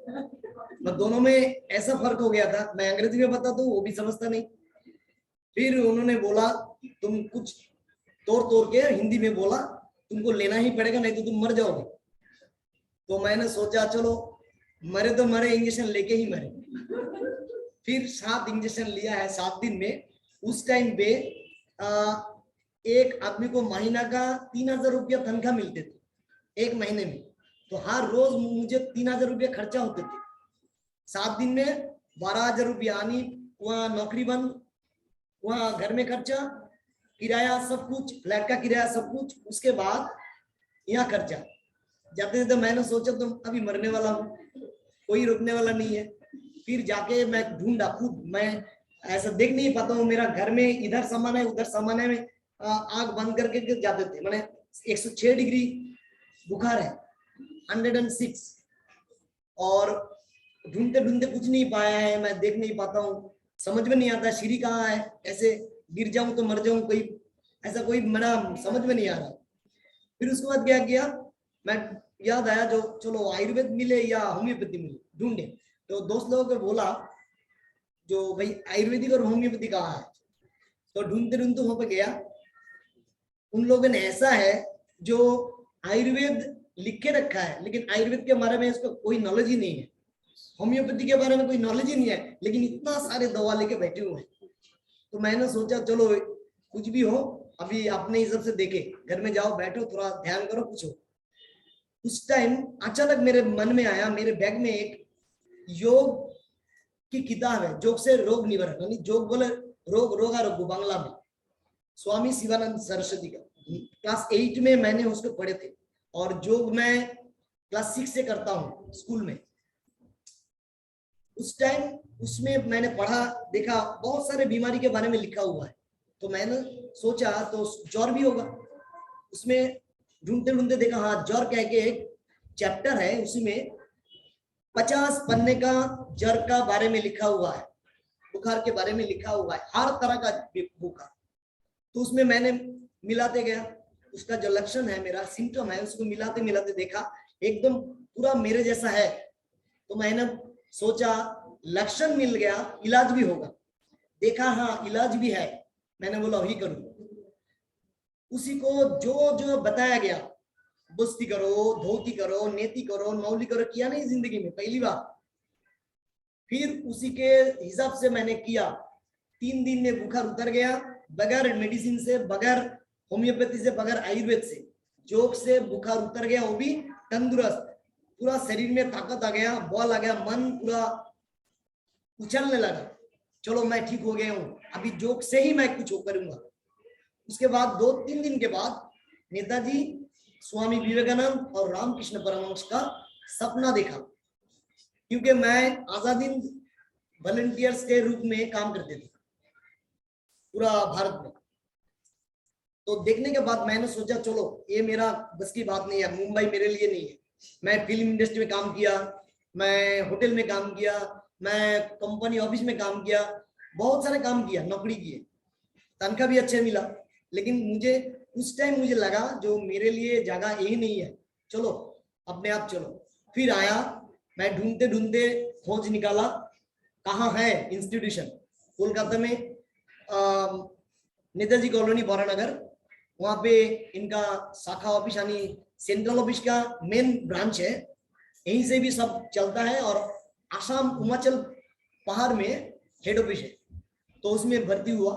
मैं दोनों में ऐसा फर्क हो गया था, मैं अंग्रेजी में बताता हूँ वो भी समझता नहीं। फिर उन्होंने बोला तुम कुछ तोड़ के हिंदी में बोला, तुमको लेना ही पड़ेगा नहीं तो तुम मर जाओगे। तो मैंने सोचा चलो मरे तो मरे, इंजेक्शन लेके ही मरे। फिर 7 इंजेक्शन लिया है 7 दिन में। उस टाइम पे एक आदमी को महीना का 3000 रुपया तनख्वाह मिलते थे 1 महीने में। तो हर रोज मुझे 3000 रुपया खर्चा होते थे। 7 दिन में 12000 रुपया, आनी वहाँ नौकरी बंद, वहाँ घर में खर्चा, किराया सब कुछ, फ्लैट का किराया सब कुछ, उसके बाद यहाँ खर्चा। जाते थे मैंने सोचा तो अभी मरने वाला हूँ, कोई रोकने वाला नहीं है। फिर जाके मैं ढूंढा खुद, मैं ऐसा देख नहीं पाता हूँ, मेरा घर में इधर सामान है उधर सामान है, में आग बंद करके जाते थे। मैंने 106 डिग्री बुखार है, 106, और ढूंढते ढूंढते कुछ नहीं पाया है, मैं देख नहीं पाता हूँ, समझ में नहीं आता सीढ़ी कहाँ है, ऐसे गिर जाऊं तो मर जाऊं, कोई ऐसा कोई मेरा समझ में नहीं आ रहा। फिर उसके बाद क्या किया, मैं याद आया जो चलो आयुर्वेद मिले या होम्योपैथी मिले, ढूंढे। तो दोस्त लोगों को बोला जो भाई आयुर्वेदिक और होम्योपैथी कहाँ है। तो ढूंढते ढूंढते वहां पे गया। उन लोगों ने ऐसा है जो आयुर्वेद लिख के रखा है, लेकिन आयुर्वेद के बारे में इसको कोई नॉलेज ही नहीं है, होम्योपैथी के बारे में कोई नॉलेज ही नहीं है, लेकिन इतना सारे दवा लेके बैठे हुए हैं। तो मैंने सोचा चलो कुछ भी हो, अभी अपने हिसाब से देखे, घर में जाओ बैठो थोड़ा ध्यान करो कुछ हो। उस टाइम अचानक मेरे मन में आया, मेरे बैग में एक योग की किताब है, योग से रोग निवारण, यानी योग बोले रोग, रोगा रोग बांग्ला में, स्वामी शिवानंद सरस्वती का। क्लास 8 में मैंने उसको पढ़े थे, और योग मैं क्लास 6 से करता हूँ स्कूल में। उस टाइम उसमें मैंने पढ़ा, देखा बहुत सारे बीमारी के बारे में लिखा हुआ है। तो मैंने सोचा तो ज्वर भी होगा, उसमें ढूंढते ढूंढते देखा हाँ ज्वर कह के एक चैप्टर है, उसमें 50 पन्ने का ज्वर का बारे में लिखा हुआ है, बुखार के बारे में लिखा हुआ है, हर तरह का बुखार। तो उसमें मैंने मिलाते गया, उसका जो लक्षण है, मेरा सिम्टम है, उसको मिलाते मिलाते देखा एकदम पूरा मेरे जैसा है। तो मैंने सोचा लक्षण मिल गया, इलाज भी होगा। देखा हाँ इलाज भी है, मैंने बोला वही करूं। उसी को जो जो बताया गया, बुस्ती करो, धोती करो, नेति करो, मौली करो, किया नहीं जिंदगी में पहली बार। फिर उसी के हिसाब से मैंने किया, 3 दिन में बुखार उतर गया, बगैर मेडिसिन से, बगैर होम्योपैथी से, बगैर आयुर्वेद से, योग से बुखार उतर गया, वो भी तंदुरुस्त, पूरा शरीर में ताकत आ गया, बल आ गया, मन पूरा उछलने लगा, चलो मैं ठीक हो गया हूँ, अभी योग से ही मैं कुछ करूंगा। उसके बाद 2-3 दिन के बाद नेताजी, स्वामी विवेकानंद और रामकृष्ण परमहंस का सपना देखा, क्योंकि मैं आजादी वॉलंटियर्स के रूप में काम करते थे पूरा भारत में। तो देखने के बाद मैंने सोचा चलो ये मेरा बस की बात नहीं है, मुंबई मेरे लिए नहीं है। मैं फिल्म इंडस्ट्री में काम किया, मैं होटल में काम किया, मैं कंपनी ऑफिस में काम किया, बहुत सारे काम किया, नौकरी किए, तनख्वाह भी अच्छे मिला, लेकिन मुझे उस टाइम मुझे लगा जो मेरे लिए जगह यही नहीं है, चलो अपने आप चलो। फिर आया, मैं ढूंढते ढूंढते खोज निकाला कहाँ है इंस्टीट्यूशन। कोलकाता में नेताजी कॉलोनी बरानगर, वहाँ पे इनका शाखा ऑफिस यानी सेंट्रल ऑफिस का मेन ब्रांच है, यहीं से भी सब चलता है। और आसाम हिमाचल पहाड़ में हेड ऑफिस है। तो उसमें भर्ती हुआ,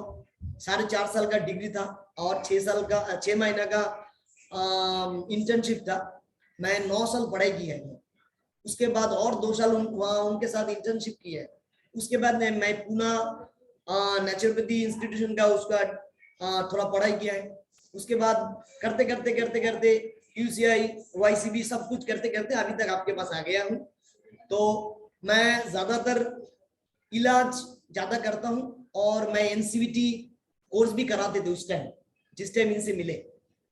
4.5 साल का डिग्री था और 6 महीना का इंटर्नशिप था। मैं 9 साल पढ़ाई की है। उसके बाद और 2 साल वहाँ उनके साथ इंटर्नशिप की है। उसके बाद मैं पुणे नेचुरोपैथी इंस्टीट्यूशन का उसका थोड़ा पढ़ाई किया है। उसके बाद करते करते करते करते QCI YCB सब कुछ करते करते अभी तक आपके पास आ गया हूँ। तो मैं ज्यादातर इलाज ज्यादा करता हूँ और मैं NCVT कोर्स भी कराते थे उस टाइम, जिस टाइम इनसे मिले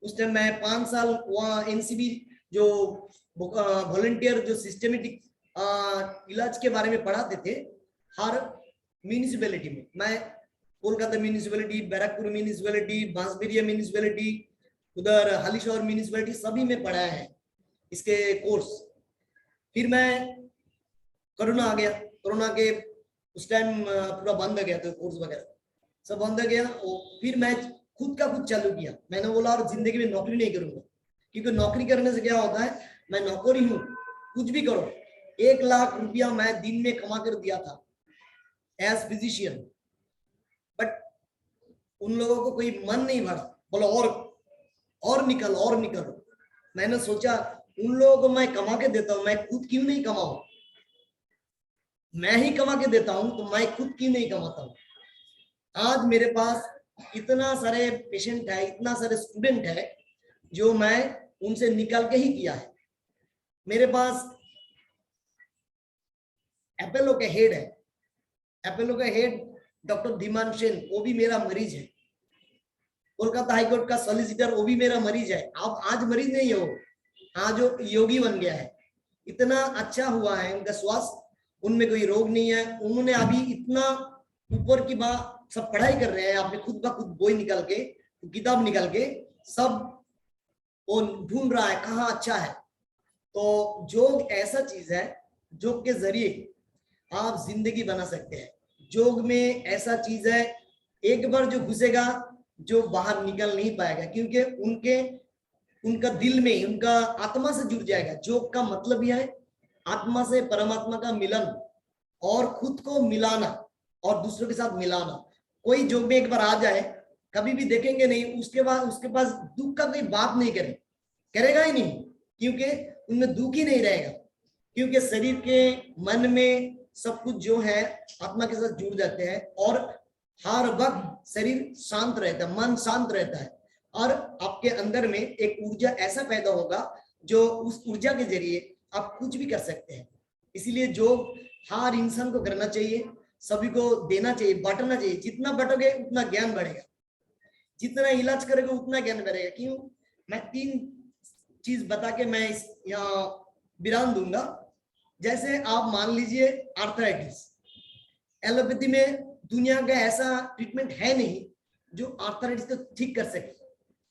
उस टाइम मैं 5 साल वहाँ NCV जो वॉलंटियर जो सिस्टमेटिक इलाज के बारे में पढ़ाते थे हर म्यूनिसिपैलिटी में। मैं Kolkata municipality, Barrackpore municipality, Bansberia municipality, उधर हालीशहर म्यूनिसिपैलिटी सभी में पढ़ाया है इसके कोर्स। फिर मैं कोरोना आ गया, कोरोना के उस टाइम पूरा बंद हो गया था, कोर्स वगैरह सब बंद हो गया। फिर मैं खुद का कुछ चालू किया। मैंने बोला और जिंदगी में नौकरी नहीं करूंगा, क्योंकि नौकरी करने से क्या होता है, मैं नौकरी हूँ, कुछ भी करो। 1 लाख रुपया मैं दिन में कमा कर दिया था एज फिजिशियन, बट उन लोगों को कोई मन नहीं भरा, बोलो और निकलो। मैंने सोचा उन लोगों को मैं कमा के देता हूं, मैं खुद क्यों नहीं कमाऊं? मैं ही कमा के देता हूं तो मैं खुद क्यों नहीं कमाता हूं? आज मेरे पास इतना सारे पेशेंट है, इतना सारे स्टूडेंट है जो मैं उनसे निकाल के ही किया है। मेरे पास एपोलो के हेड है, एपोलो का हेड डॉक्टर धीमान सेन, वो भी मेरा मरीज है। कोलकाता हाईकोर्ट का सॉलिसिटर, वो भी मेरा मरीज है। अब आज मरीज नहीं है वो, आज वो योगी बन गया है। इतना अच्छा हुआ है उनका स्वास्थ्य, उनमें कोई रोग नहीं है। उन्होंने अभी इतना ऊपर की बात सब पढ़ाई कर रहे हैं, आपने खुद ब खुद बोई निकाल के, किताब निकाल के सब वो ढूंढ रहा है कहाँ अच्छा है। तो योग ऐसा चीज है, योग के जरिए आप जिंदगी बना सकते हैं। योग में ऐसा चीज है, एक बार जो घुसेगा जो बाहर निकल नहीं पाएगा, क्योंकि उनका दिल में, उनका आत्मा से जुड़ जाएगा। योग का मतलब यह है आत्मा से परमात्मा का मिलन और खुद को मिलाना और दूसरों के साथ मिलाना। कोई योग में एक बार आ जाए, कभी भी देखेंगे नहीं उसके बाद उसके पास दुख का कोई बात नहीं करेगा ही नहीं, क्योंकि उनमें दुख ही नहीं रहेगा। क्योंकि शरीर के मन में सब कुछ जो है आत्मा के साथ जुड़ जाते हैं और हर वक्त शरीर शांत रहता है, मन शांत रहता है और आपके अंदर में एक ऊर्जा ऐसा पैदा होगा जो उस ऊर्जा के जरिए आप कुछ भी कर सकते हैं। इसीलिए जो हर इंसान को करना चाहिए, सभी को देना चाहिए, बांटना चाहिए। जितना बांटोगे उतना ज्ञान बढ़ेगा, जितना इलाज करोगे उतना ज्ञान बढ़ेगा। क्यों? मैं 3 चीज बता के मैं यहाँ विराम दूंगा। जैसे आप मान लीजिए आर्थराइटिस, एलोपैथी में दुनिया का ऐसा ट्रीटमेंट है नहीं जो आर्थराइटिस को ठीक कर सके,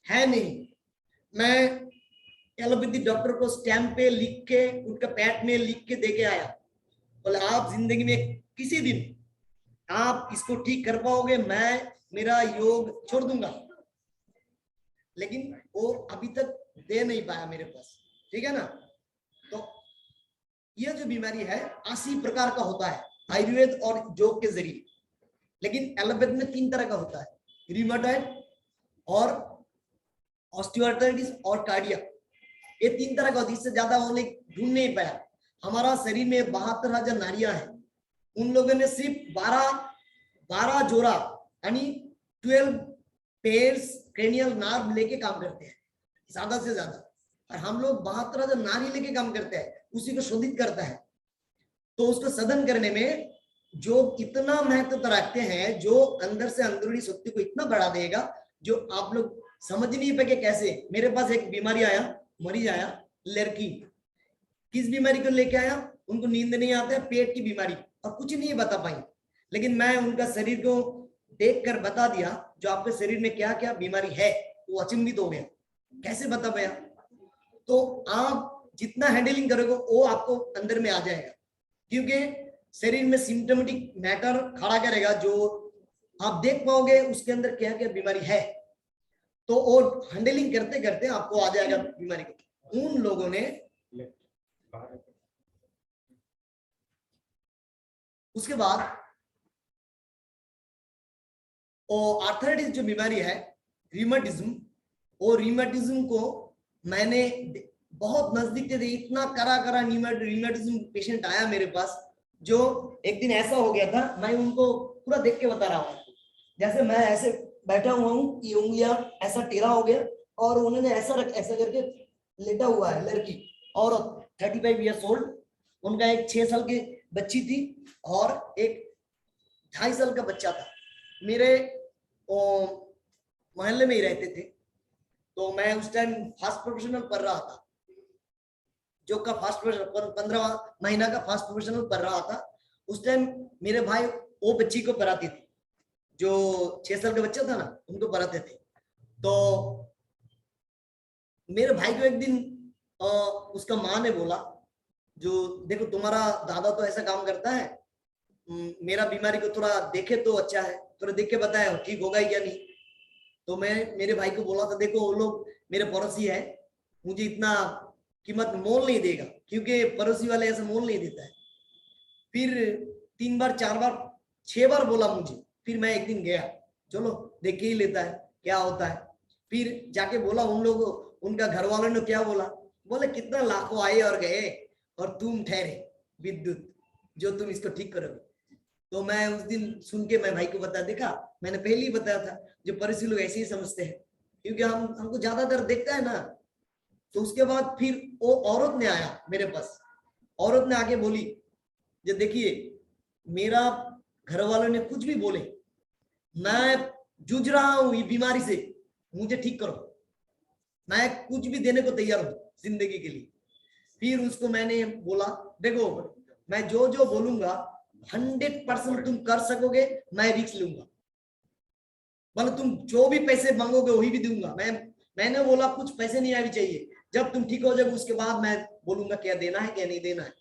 है नहीं। मैं एलोपैथी डॉक्टर को स्टैम्प पे लिख के, उनका पैड में लिख के दे के आया, बोले आप जिंदगी में किसी दिन आप इसको ठीक कर पाओगे, मैं मेरा योग छोड़ दूंगा। लेकिन वो अभी तक दे नहीं पाया मेरे पास, ठीक है ना। तो यह जो बीमारी है 80 प्रकार का होता है आयुर्वेद और योग के जरिए। लेकिन एलोपैथ में 3 तरह का होता है, रिमेटॉइड और ऑस्टियोआर्थराइटिस और कार्डियक। ये 3 तरह का होता है, इससे ज्यादा उन्होंने ढूंढ नहीं पाया। हमारा शरीर में 72,000 नाड़ियां हैं, उन लोगों ने सिर्फ 12 जोड़ा यानी 12 पेयर्स क्रेनियल नर्व लेके काम करते हैं, ज्यादा से ज्यादा। और हम लोग 72,000 नाड़ी लेके काम करते हैं, उसी को शोधित करता है। तो उसको सदन करने में जो इतना महत्व तो रखते हैं, जो अंदर से अंदरूनी शक्ति को इतना बढ़ा देगा जो आप लोग समझ नहीं पाएंगे कैसे। मेरे पास एक बीमारी आया, मरीज आया, लड़की, किस बीमारी को लेके आया, उनको नींद नहीं आता है, पेट की बीमारी, और कुछ नहीं बता पाई, लेकिन मैं उनका शरीर को देखकर बता दिया जो आपके शरीर में क्या क्या बीमारी है। वो अचंभित हो गया, कैसे बता पाया। तो आप जितना हैंडलिंग करोगे वो आपको अंदर में आ जाएगा, क्योंकि शरीर में सिम्टोमेटिक मैटर खड़ा करेगा, जो आप देख पाओगे उसके अंदर क्या क्या बीमारी है। तो वो हैंडलिंग करते करते आपको आ जाएगा बीमारी को। उन लोगों ने उसके बाद आर्थराइटिस जो बीमारी है, रिमेटिज्म, वो रिमेटिज्म को मैंने बहुत नजदीक से, इतना करा रिमेटिज्म पेशेंट आया मेरे पास, जो एक दिन ऐसा हो गया था, मैं उनको पूरा देख के बता रहा हूँ, जैसे मैं ऐसे बैठा हुआ हूँ, ये उंगलियां ऐसा टेढ़ा हो गया, और उन्होंने ऐसा करके लेटा हुआ है लड़की, और 35 ईयर्स ओल्ड, उनका एक 6 साल की बच्ची थी और एक 2.5 साल का बच्चा था। मेरे मोहल्ले में ही रहते थे। तो मैं उस टाइम फास्ट प्रोफेशनल पढ़ रहा था, जो का फास्ट प्रोफेशनल 15 महीना का फास्ट प्रोफेशनल पढ़ रहा था। उस टाइम मेरे भाई वो बच्ची को पढ़ाते थे, जो 6 साल का बच्चा था ना, उनको पढ़ाते थे। तो मेरे भाई को एक दिन उसका माँ ने बोला, जो देखो तुम्हारा दादा तो ऐसा काम करता है, मेरा बीमारी को थोड़ा देखे तो अच्छा है, थोड़ा देख के बताया ठीक होगा या नहीं। तो मैं मेरे भाई को बोला था, देखो वो लोग मेरे पड़ोसी है, मुझे इतना कीमत मोल नहीं देगा, क्योंकि पड़ोसी वाले ऐसा मोल नहीं देता है। फिर 3 बार 4 बार 6 बार बोला मुझे। फिर मैं एक दिन गया, चलो देख के ही लेता है क्या होता है। फिर जाके बोला उन लोगों, उनका घर वालों ने क्या बोला, बोले कितना लाखों आए और गए और तुम ठहरे विद्युत, जो तुम इसको ठीक करोगे। तो मैं उस दिन सुन के मैं भाई को बता, देखा मैंने पहले ही बताया था, जो पड़ोसी लोग ऐसे ही समझते हैं, क्योंकि हमको ज्यादातर देखता है ना। तो उसके बाद फिर वो औरत ने आया मेरे पास, औरत ने आके बोली, जो देखिए मेरा घर वालों ने कुछ भी बोले, मैं जूझ रहा हूं ये बीमारी से, मुझे ठीक करो, मैं कुछ भी देने को तैयार हूं जिंदगी के लिए। फिर उसको मैंने बोला, देखो मैं जो जो बोलूंगा 100% तुम कर सकोगे, मैं रिस्क लूंगा, मतलब तुम जो भी पैसे मांगोगे वही भी दूंगा। मैंने बोला कुछ पैसे नहीं आने चाहिए, जब तुम ठीक हो जाओगे उसके बाद मैं बोलूंगा क्या देना है क्या नहीं देना है।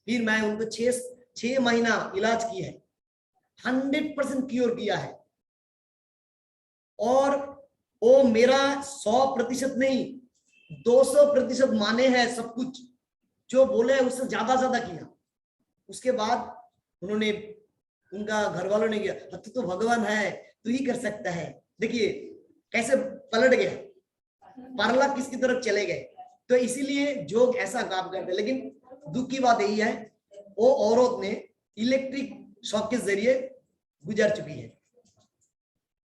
फिर मैं उनको 6 महीना इलाज किया है, 100% क्योर किया है, और वो मेरा 100% नहीं 200% माने हैं, सब कुछ जो बोले उससे ज्यादा किया। उसके बाद उन्होंने, उनका घर वालों ने किया, तो भगवान है, तू ही कर सकता है। देखिए कैसे पलट गया, परला किसकी तरफ चले गए। तो इसीलिए जो ऐसा काम करते, लेकिन दुख की बात यही है, वो औरत ने इलेक्ट्रिक शॉक के जरिए गुजर चुकी है।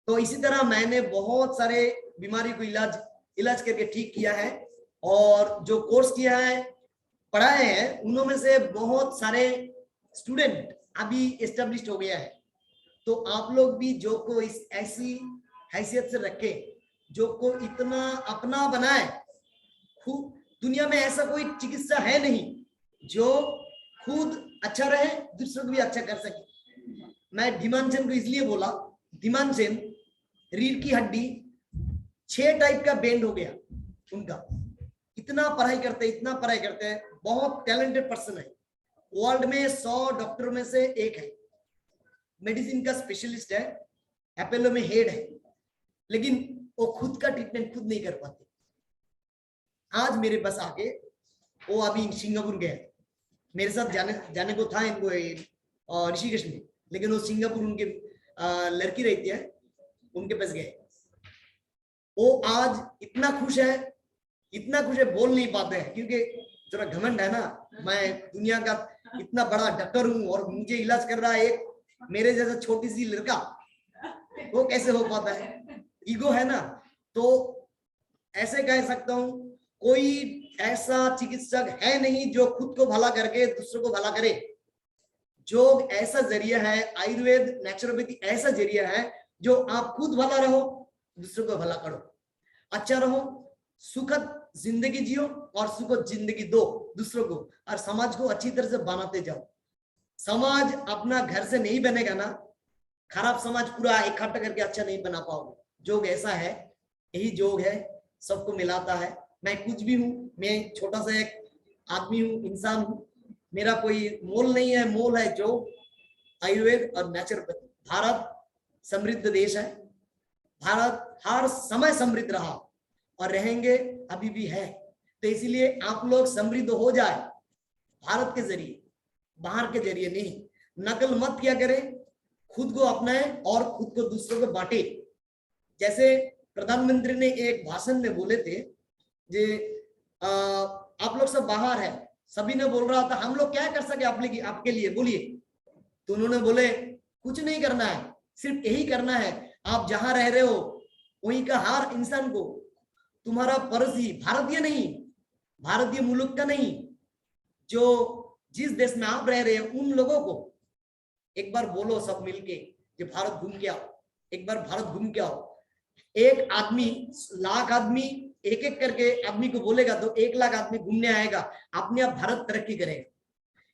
तो इसी तरह मैंने बहुत सारे बीमारी को इलाज करके ठीक किया है, और जो कोर्स किया है, पढ़ाए हैं, उनमें से बहुत सारे स्टूडेंट अभी एस्टेब्लिश्ड हो गया है। तो आप लोग भी जो को इस ऐसी हैसियत से रखे, जो को इतना अपना बनाए, दुनिया में ऐसा कोई चिकित्सा है नहीं जो खुद अच्छा रहे दूसरों को भी अच्छा कर सके। मैं धिमानचंद को इसलिए बोला, धिमानचंद रीढ़ की हड्डी 6 टाइप का बेंड हो गया उनका, इतना पढ़ाई करते हैं, बहुत टैलेंटेड पर्सन है, वर्ल्ड में 100 डॉक्टर में से एक है, मेडिसिन का स्पेशलिस्ट है, अपोलो में हेड है, लेकिन वो खुद का ट्रीटमेंट खुद नहीं कर पाते। आज मेरे पास आके, वो अभी सिंगापुर गए, मेरे साथ जाने को था इनको ऋषिकेश में, लेकिन वो सिंगापुर उनके लड़की रहती है, उनके पास गए। वो आज इतना खुश है बोल नहीं पाते हैं, क्योंकि थोड़ा घमंड है ना, मैं दुनिया का इतना बड़ा डॉक्टर हूं और मुझे इलाज कर रहा है एक मेरे जैसा छोटी सी लड़का, वो कैसे हो पाता है, ईगो है ना। तो ऐसे कह सकता हूं, कोई ऐसा चिकित्सक है नहीं जो खुद को भला करके दूसरों को भला करे। योग ऐसा जरिया है, आयुर्वेद नेचुरोपैथी ऐसा जरिया है जो आप खुद भला रहो, दूसरों को भला करो, अच्छा रहो, सुखद जिंदगी जियो और सुखद जिंदगी दो दूसरों को, और समाज को अच्छी तरह से बनाते जाओ। समाज अपना घर से नहीं बनेगा ना, खराब समाज पूरा इकट्ठा करके अच्छा नहीं बना पाओगे। योग ऐसा है, यही योग है, सबको मिलाता है। मैं कुछ भी हूँ, मैं छोटा सा एक आदमी हूँ, इंसान हूँ, मेरा कोई मोल नहीं है, मोल है योग, आयुर्वेद और नेचुरोपैथी। भारत समृद्ध देश है, भारत हर समय समृद्ध रहा और रहेंगे, अभी भी है। तो इसीलिए आप लोग समृद्ध हो जाए भारत के जरिए, बाहर के जरिए नहीं। नकल मत किया करें, खुद को अपनाएं और खुद को दूसरों को बांटे। जैसे प्रधानमंत्री ने एक भाषण में बोले थे, जे आप लोग सब बाहर है, सभी ने बोल रहा था हम लोग क्या कर सके आपके लिए, बोलिए। तो उन्होंने बोले कुछ नहीं करना है, सिर्फ यही करना है, आप जहां रह रहे हो वहीं का हर इंसान को, तुम्हारा पड़ोसी, भारतीय नहीं, भारतीय मुल्क का नहीं, जो जिस देश में आप रह रहे हो उन लोगों को एक बार बोलो सब मिलके, जो भारत घूम के आओ, एक बार भारत घूम के आओ। एक आदमी, लाख आदमी एक एक करके आदमी को बोलेगा तो 1 लाख आदमी घूमने आएगा, अपने आप भारत तरक्की करेगा।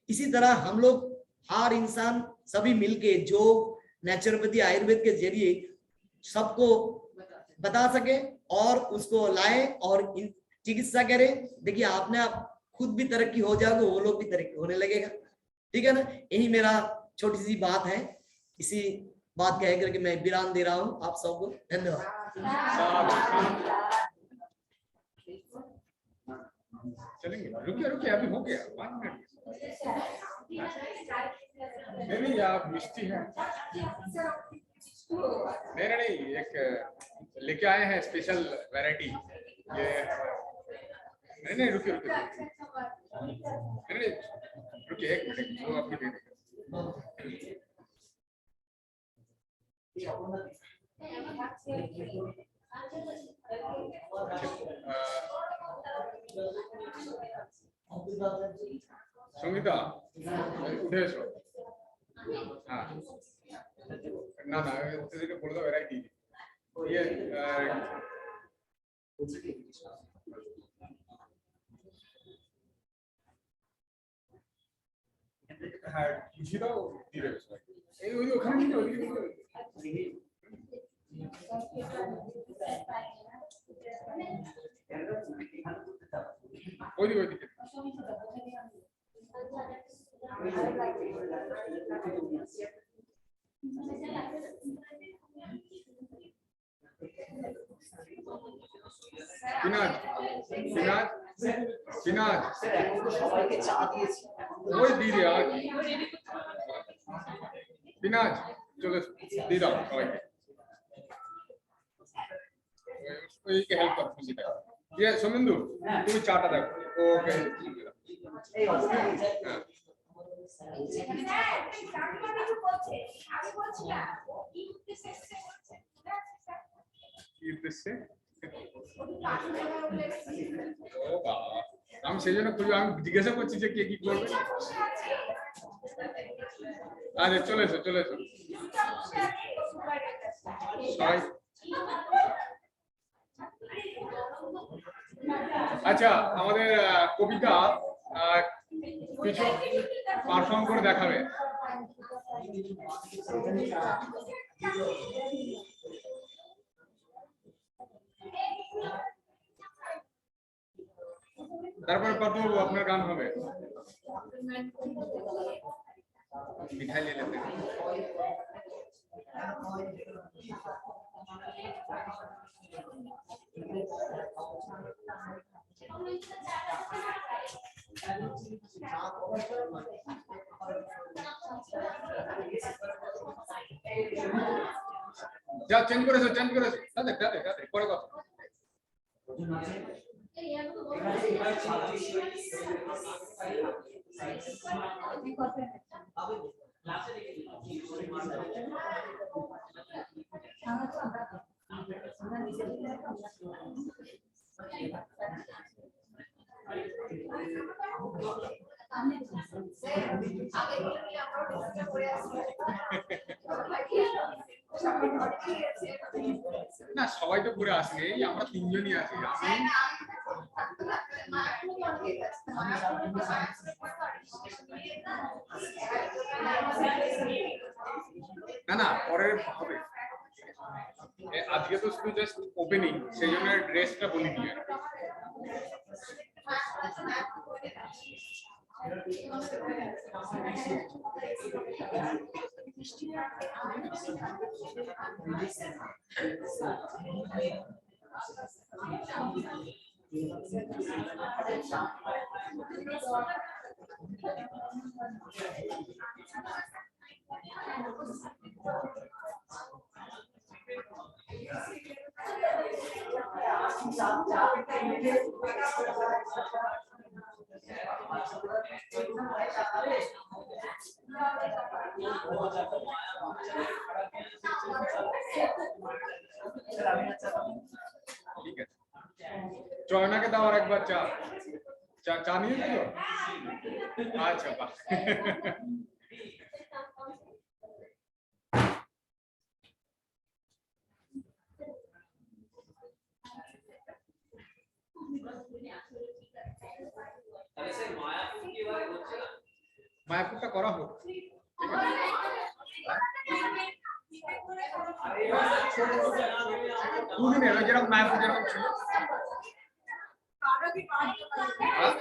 इसी तरह हम लोग हर इंसान सभी मिलके जो नेचुरोपैथी आयुर्वेद के जरिए सबको बता सके और उसको लाए और चिकित्सा करें। देखिए आपने आप खुद भी तरक्की हो जाओगे, वो लोग भी तरक्की होने लगेगा। ठीक है ना, यही मेरा छोटी सी बात है। इसी बात कह करके मैं विराम दे रहा हूँ आप सबको। धन्यवाद। चलेंगे, रुकिए अभी हो गया 5 मिनट। नहीं आप मिष्टी है, नहीं एक लेके आए हैं स्पेशल वैरायटी ये। नहीं रुकिए रुकिए 1 मिनट, वो आपकी दे देगा। संगीता उठे एसो। हाँ ना बोल दो वैरायटी ये হ্যাঁ সেটাও দিবে এই ওই ওখানে ওইদিকে সিনাজ সবাইকে চা দিয়েছি, ওই দিদি আর সিনাজ চলে দিয়ে দাও সবাইকে, ওইকে হেল্প করো খুশিটা। ये सोमेंदु তুমি চাটা দেখো ওকে এই আমি সেই জন্য খুঁজে আমি জিজ্ঞাসা করছি যে কে কি করবে। আচ্ছা চলে এসো আচ্ছা আমাদের কবিতা কিছু পারফর্ম করে দেখাবে। তারপরে পারবো আপনার গান হবে। মিঠাই নিয়ে নিতে যা চেঞ্জ করেছো তাদের পরে কথা। না সবাই তো ঘুরে আসবে, এই আমরা তিনজনই আছি, আমি না না পরের হবে, আজকে তো শুধু জাস্ট ওপেনিং, সেই জন্য ড্রেসটা বলি দিয়ে ঠিক আছে। চয়নাকে দাও আর একবার চা, চা নিয়েছিল? আচ্ছা বাহ। মায়াপুরটা করা হোক, ঠিক আছে। দুদিনের ওই যেরকম মায়াপুর যেরকম ছিল। হ্যাঁ?